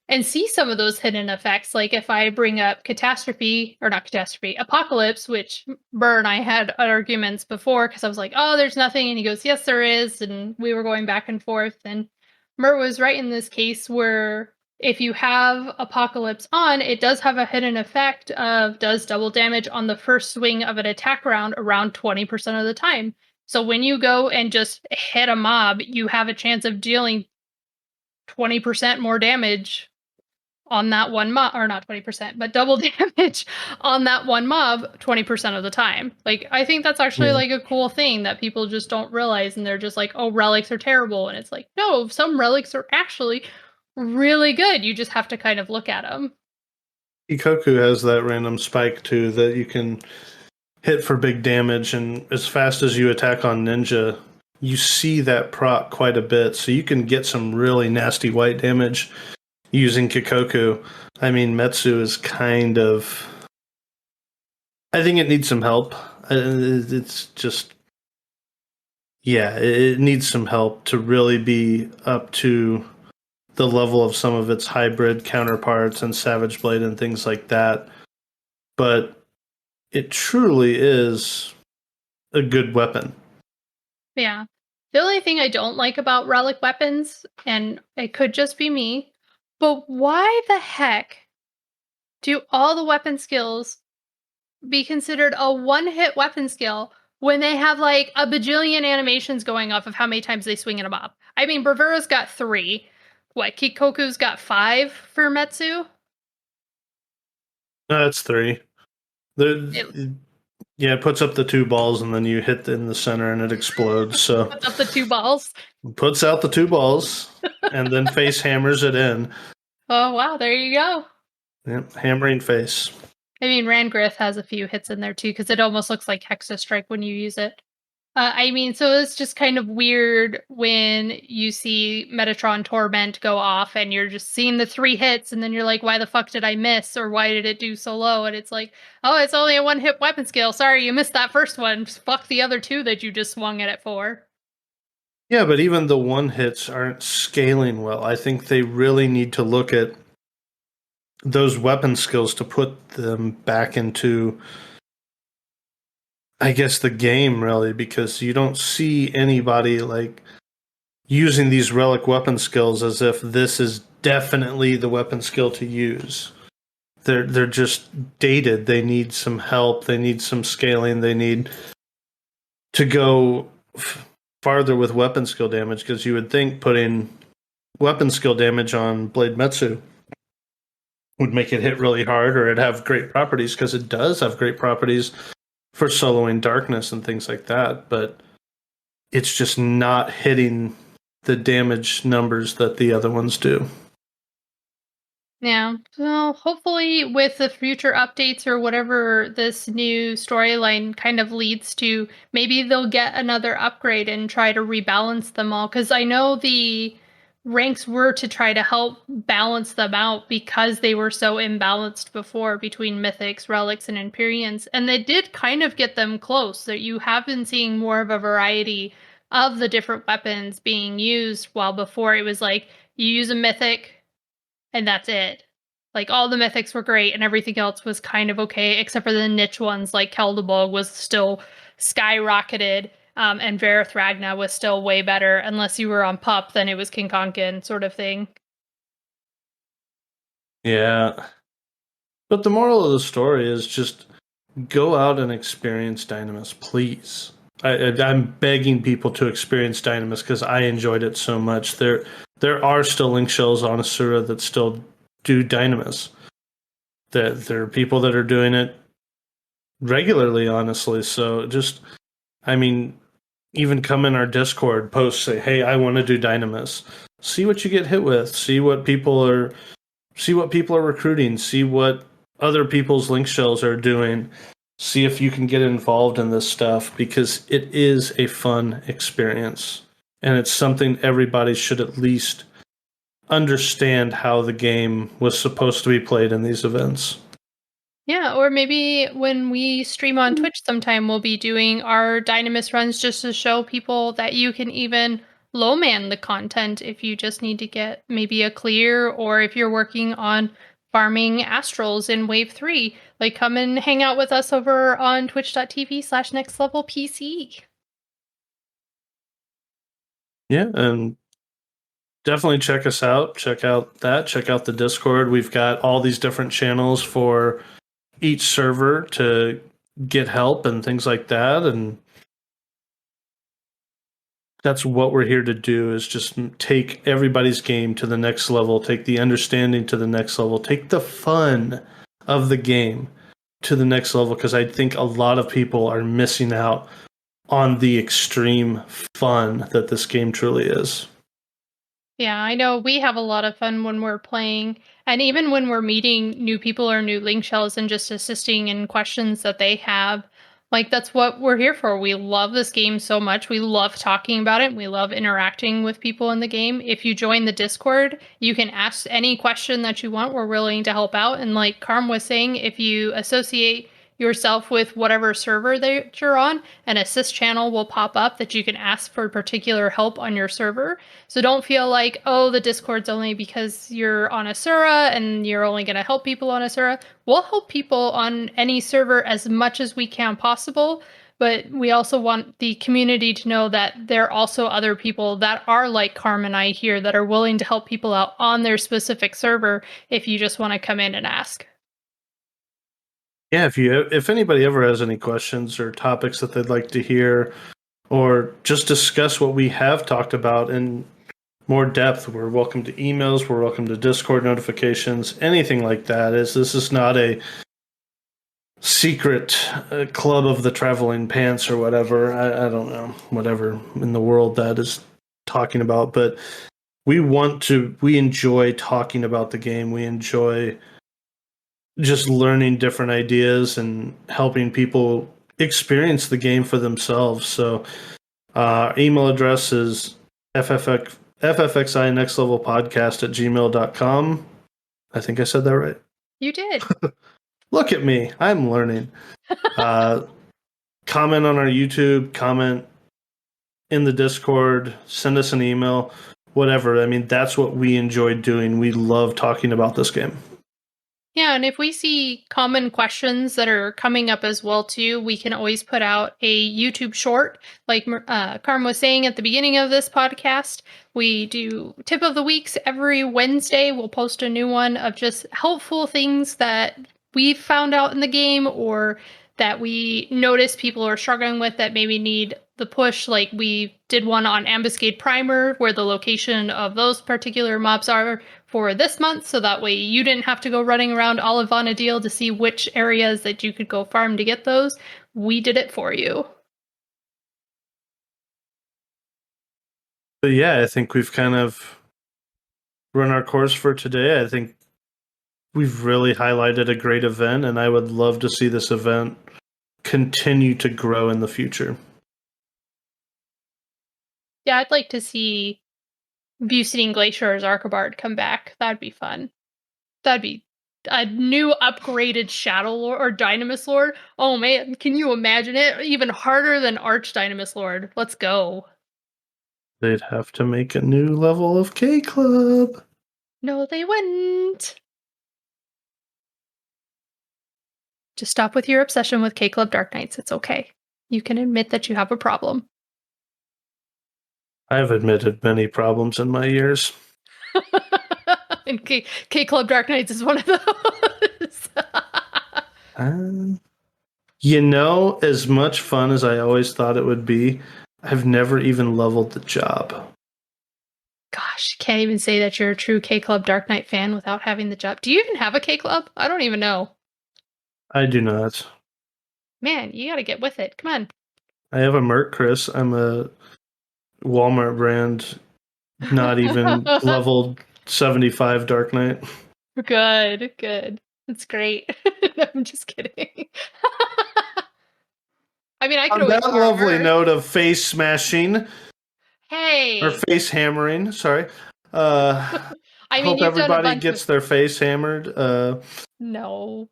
and see some of those hidden effects. Like if I bring up catastrophe, or not catastrophe, apocalypse, which Burr and I had arguments before because I was like, oh, there's nothing. And he goes, yes, there is. And we were going back and forth. And Mur was right in this case where if you have apocalypse on, it does have a hidden effect of does double damage on the first swing of an attack round around 20% of the time. So when you go and just hit a mob, you have a chance of dealing 20% more damage on that one mob, or not 20%, but double damage on that one mob 20% of the time. Like, I think that's actually like a cool thing that people just don't realize. And they're just like, oh, relics are terrible. And it's like, no, some relics are actually really good. You just have to kind of look at them. Ikoku has that random spike too that you can hit for big damage, and as fast as you attack on Ninja, you see that proc quite a bit, so you can get some really nasty white damage using Kikoku. I mean, Metsu is kind of... I think it needs some help. It's just... Yeah, it needs some help to really be up to the level of some of its hybrid counterparts and Savage Blade and things like that. But it truly is a good weapon. Yeah. The only thing I don't like about relic weapons, and it could just be me, but why the heck do all the weapon skills be considered a one-hit weapon skill when they have like a bajillion animations going off of how many times they swing in a mob? I mean, Bravura's got 3. What, Kikoku's got 5 for Metsu? No, that's 3. Yeah, it puts up the 2 balls and then you hit in the center and it explodes. So puts up the 2 balls. Puts out the 2 balls and then face hammers it in. Oh wow, there you go. Yep, hammering face. I mean, Randgrith has a few hits in there too, because it almost looks like Hexa Strike when you use it. I mean, so it's just kind of weird when you see Metatron Torment go off and you're just seeing the 3 hits and then you're like, why the fuck did I miss? Or why did it do so low? And it's like, oh, it's only a 1-hit weapon skill. Sorry, you missed that first one. Fuck the other 2 that you just swung at it for. Yeah, but even the 1 hits aren't scaling well. I think they really need to look at those weapon skills to put them back into, I guess, the game, really, because you don't see anybody like using these relic weapon skills as if this is definitely the weapon skill to use. They're just dated. They need some help. They need some scaling. They need to go farther with weapon skill damage, because you would think putting weapon skill damage on Blade Metsu would make it hit really hard, or it'd have great properties, because it does have great properties for soloing darkness and things like that, but it's just not hitting the damage numbers that the other ones do. Yeah. Well, hopefully, with the future updates or whatever this new storyline kind of leads to, maybe they'll get another upgrade and try to rebalance them all. Because I know the ranks were to try to help balance them out because they were so imbalanced before between mythics, relics, and empyreans. And they did kind of get them close. That you have been seeing more of a variety of the different weapons being used, while before it was like you use a mythic and that's it. Like all the mythics were great and everything else was kind of okay, except for the niche ones like Keldebog was still skyrocketed, and Varith Ragna was still way better. Unless you were on Pup, then it was King Konkin sort of thing. Yeah. But the moral of the story is just go out and experience Dynamis, please. I'm begging people to experience Dynamis because I enjoyed it so much. There are still link shells on Asura that still do Dynamis. That there are people that are doing it regularly, honestly. So just, I mean, even come in our Discord, post, say, "Hey, I want to do Dynamis." See what you get hit with. See what people are recruiting. See what other people's link shells are doing. See if you can get involved in this stuff because it is a fun experience. And it's something everybody should at least understand how the game was supposed to be played in these events. Yeah, or maybe when we stream on Twitch sometime, we'll be doing our Dynamis runs just to show people that you can even low man the content if you just need to get maybe a clear, or if you're working on farming astrals in Wave 3. Like, come and hang out with us over on twitch.tv/nextlevelpc. Yeah, and definitely check us out. Check out that. Check out the Discord. We've got all these different channels for each server to get help and things like that. And that's what we're here to do is just take everybody's game to the next level, take the understanding to the next level, take the fun of the game to the next level, because I think a lot of people are missing out on the extreme fun that this game truly is. Yeah, I know we have a lot of fun when we're playing, and even when we're meeting new people or new link shells and just assisting in questions that they have. Like, that's what we're here for. We love this game so much. We love talking about it. We love interacting with people in the game. If you join the Discord, you can ask any question that you want. We're willing to help out. And like Carm was saying, if you associate yourself with whatever server that you're on, an assist channel will pop up that you can ask for particular help on your server. So don't feel like, oh, the Discord's only because you're on Asura and you're only going to help people on Asura. We'll help people on any server as much as we can possible, but we also want the community to know that there are also other people that are like Carm and I here that are willing to help people out on their specific server if you just want to come in and ask. Yeah, if anybody ever has any questions or topics that they'd like to hear, or just discuss what we have talked about in more depth, we're welcome to emails, we're welcome to Discord notifications, anything like that. This is not a secret club of the traveling pants or whatever. I don't know, whatever in the world that is talking about, but we enjoy talking about the game. We enjoy just learning different ideas and helping people experience the game for themselves. So email address is ffxi nextlevelpodcast@gmail.com. I think I said that right. You did. Look at me. I'm learning. Comment on our YouTube, comment in the Discord, send us an email, whatever. I mean, that's what we enjoy doing. We love talking about this game. Yeah, and if we see common questions that are coming up as well too, we can always put out a YouTube short. Like Carm was saying at the beginning of this podcast, we do tip of the weeks every Wednesday. We'll post a new one of just helpful things that we've found out in the game or that we notice people are struggling with that maybe need the push. Like we did one on Ambuscade Primer, where the location of those particular mobs are for this month, so that way you didn't have to go running around all of Vana'diel to see which areas that you could go farm to get those. We did it for you. But yeah, I think we've kind of run our course for today. I think we've really highlighted a great event, and I would love to see this event continue to grow in the future. Yeah, I'd like to see Bucine Glacier's Archibald come back. That'd be fun. That'd be a new upgraded Shadow Lord or Dynamis Lord. Oh man, can you imagine it? Even harder than Arch Dynamis Lord. Let's go. They'd have to make a new level of K Club. No, they wouldn't. Just stop with your obsession with K Club Dark Knights. It's okay. You can admit that you have a problem. I've admitted many problems in my years. And K Club Dark Knights is one of those. As much fun as I always thought it would be, I've never even leveled the job. Gosh, can't even say that you're a true K Club Dark Knight fan without having the job. Do you even have a K Club? I don't even know. I do not. Man, you gotta get with it. Come on. I have a Merc Chris. I'm a Walmart brand, not even leveled 75 Dark Knight. Good, good. That's great. No, I'm just kidding. I mean, I could On always that farm lovely her. note of face smashing, Hey. or face hammering, sorry. I mean, Hope you've done a everybody bunch gets of... their face hammered. No.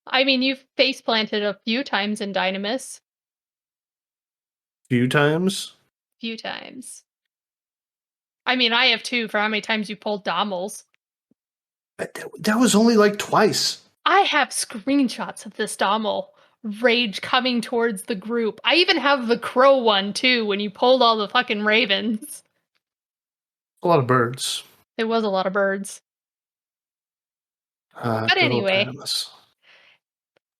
I mean, you've face planted a few times in Dynamis. Few times. Few times. I mean, I have too, for how many times you pulled Dommels. That was only like twice. I have screenshots of this Dommel rage coming towards the group. I even have the crow one too, when you pulled all the fucking ravens. A lot of birds. It was a lot of birds. But anyway,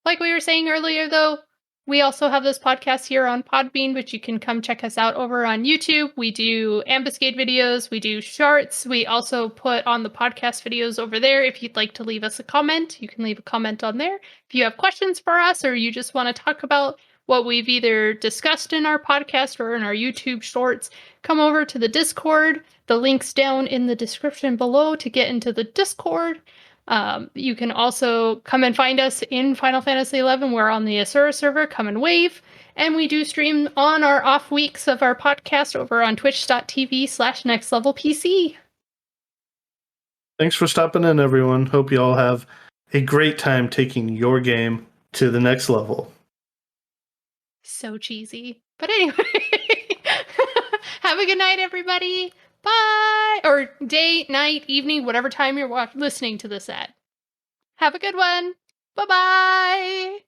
like we were saying earlier, though, we also have this podcast here on Podbean, which you can come check us out over on YouTube. We do ambuscade videos, we do shorts. We also put on the podcast videos over there. If you'd like to leave us a comment, you can leave a comment on there. If you have questions for us or you just want to talk about what we've either discussed in our podcast or in our YouTube shorts, come over to the Discord. The link's down in the description below to get into the Discord. You can also come and find us in Final Fantasy XI. We're on the Asura server. Come and wave. And we do stream on our off weeks of our podcast over on twitch.tv/nextlevelpc. Thanks for stopping in, everyone. Hope you all have a great time taking your game to the next level. So cheesy. But anyway, have a good night, everybody. Bye. Or day, night, evening, whatever time you're listening to this at. Have a good one. Bye-bye.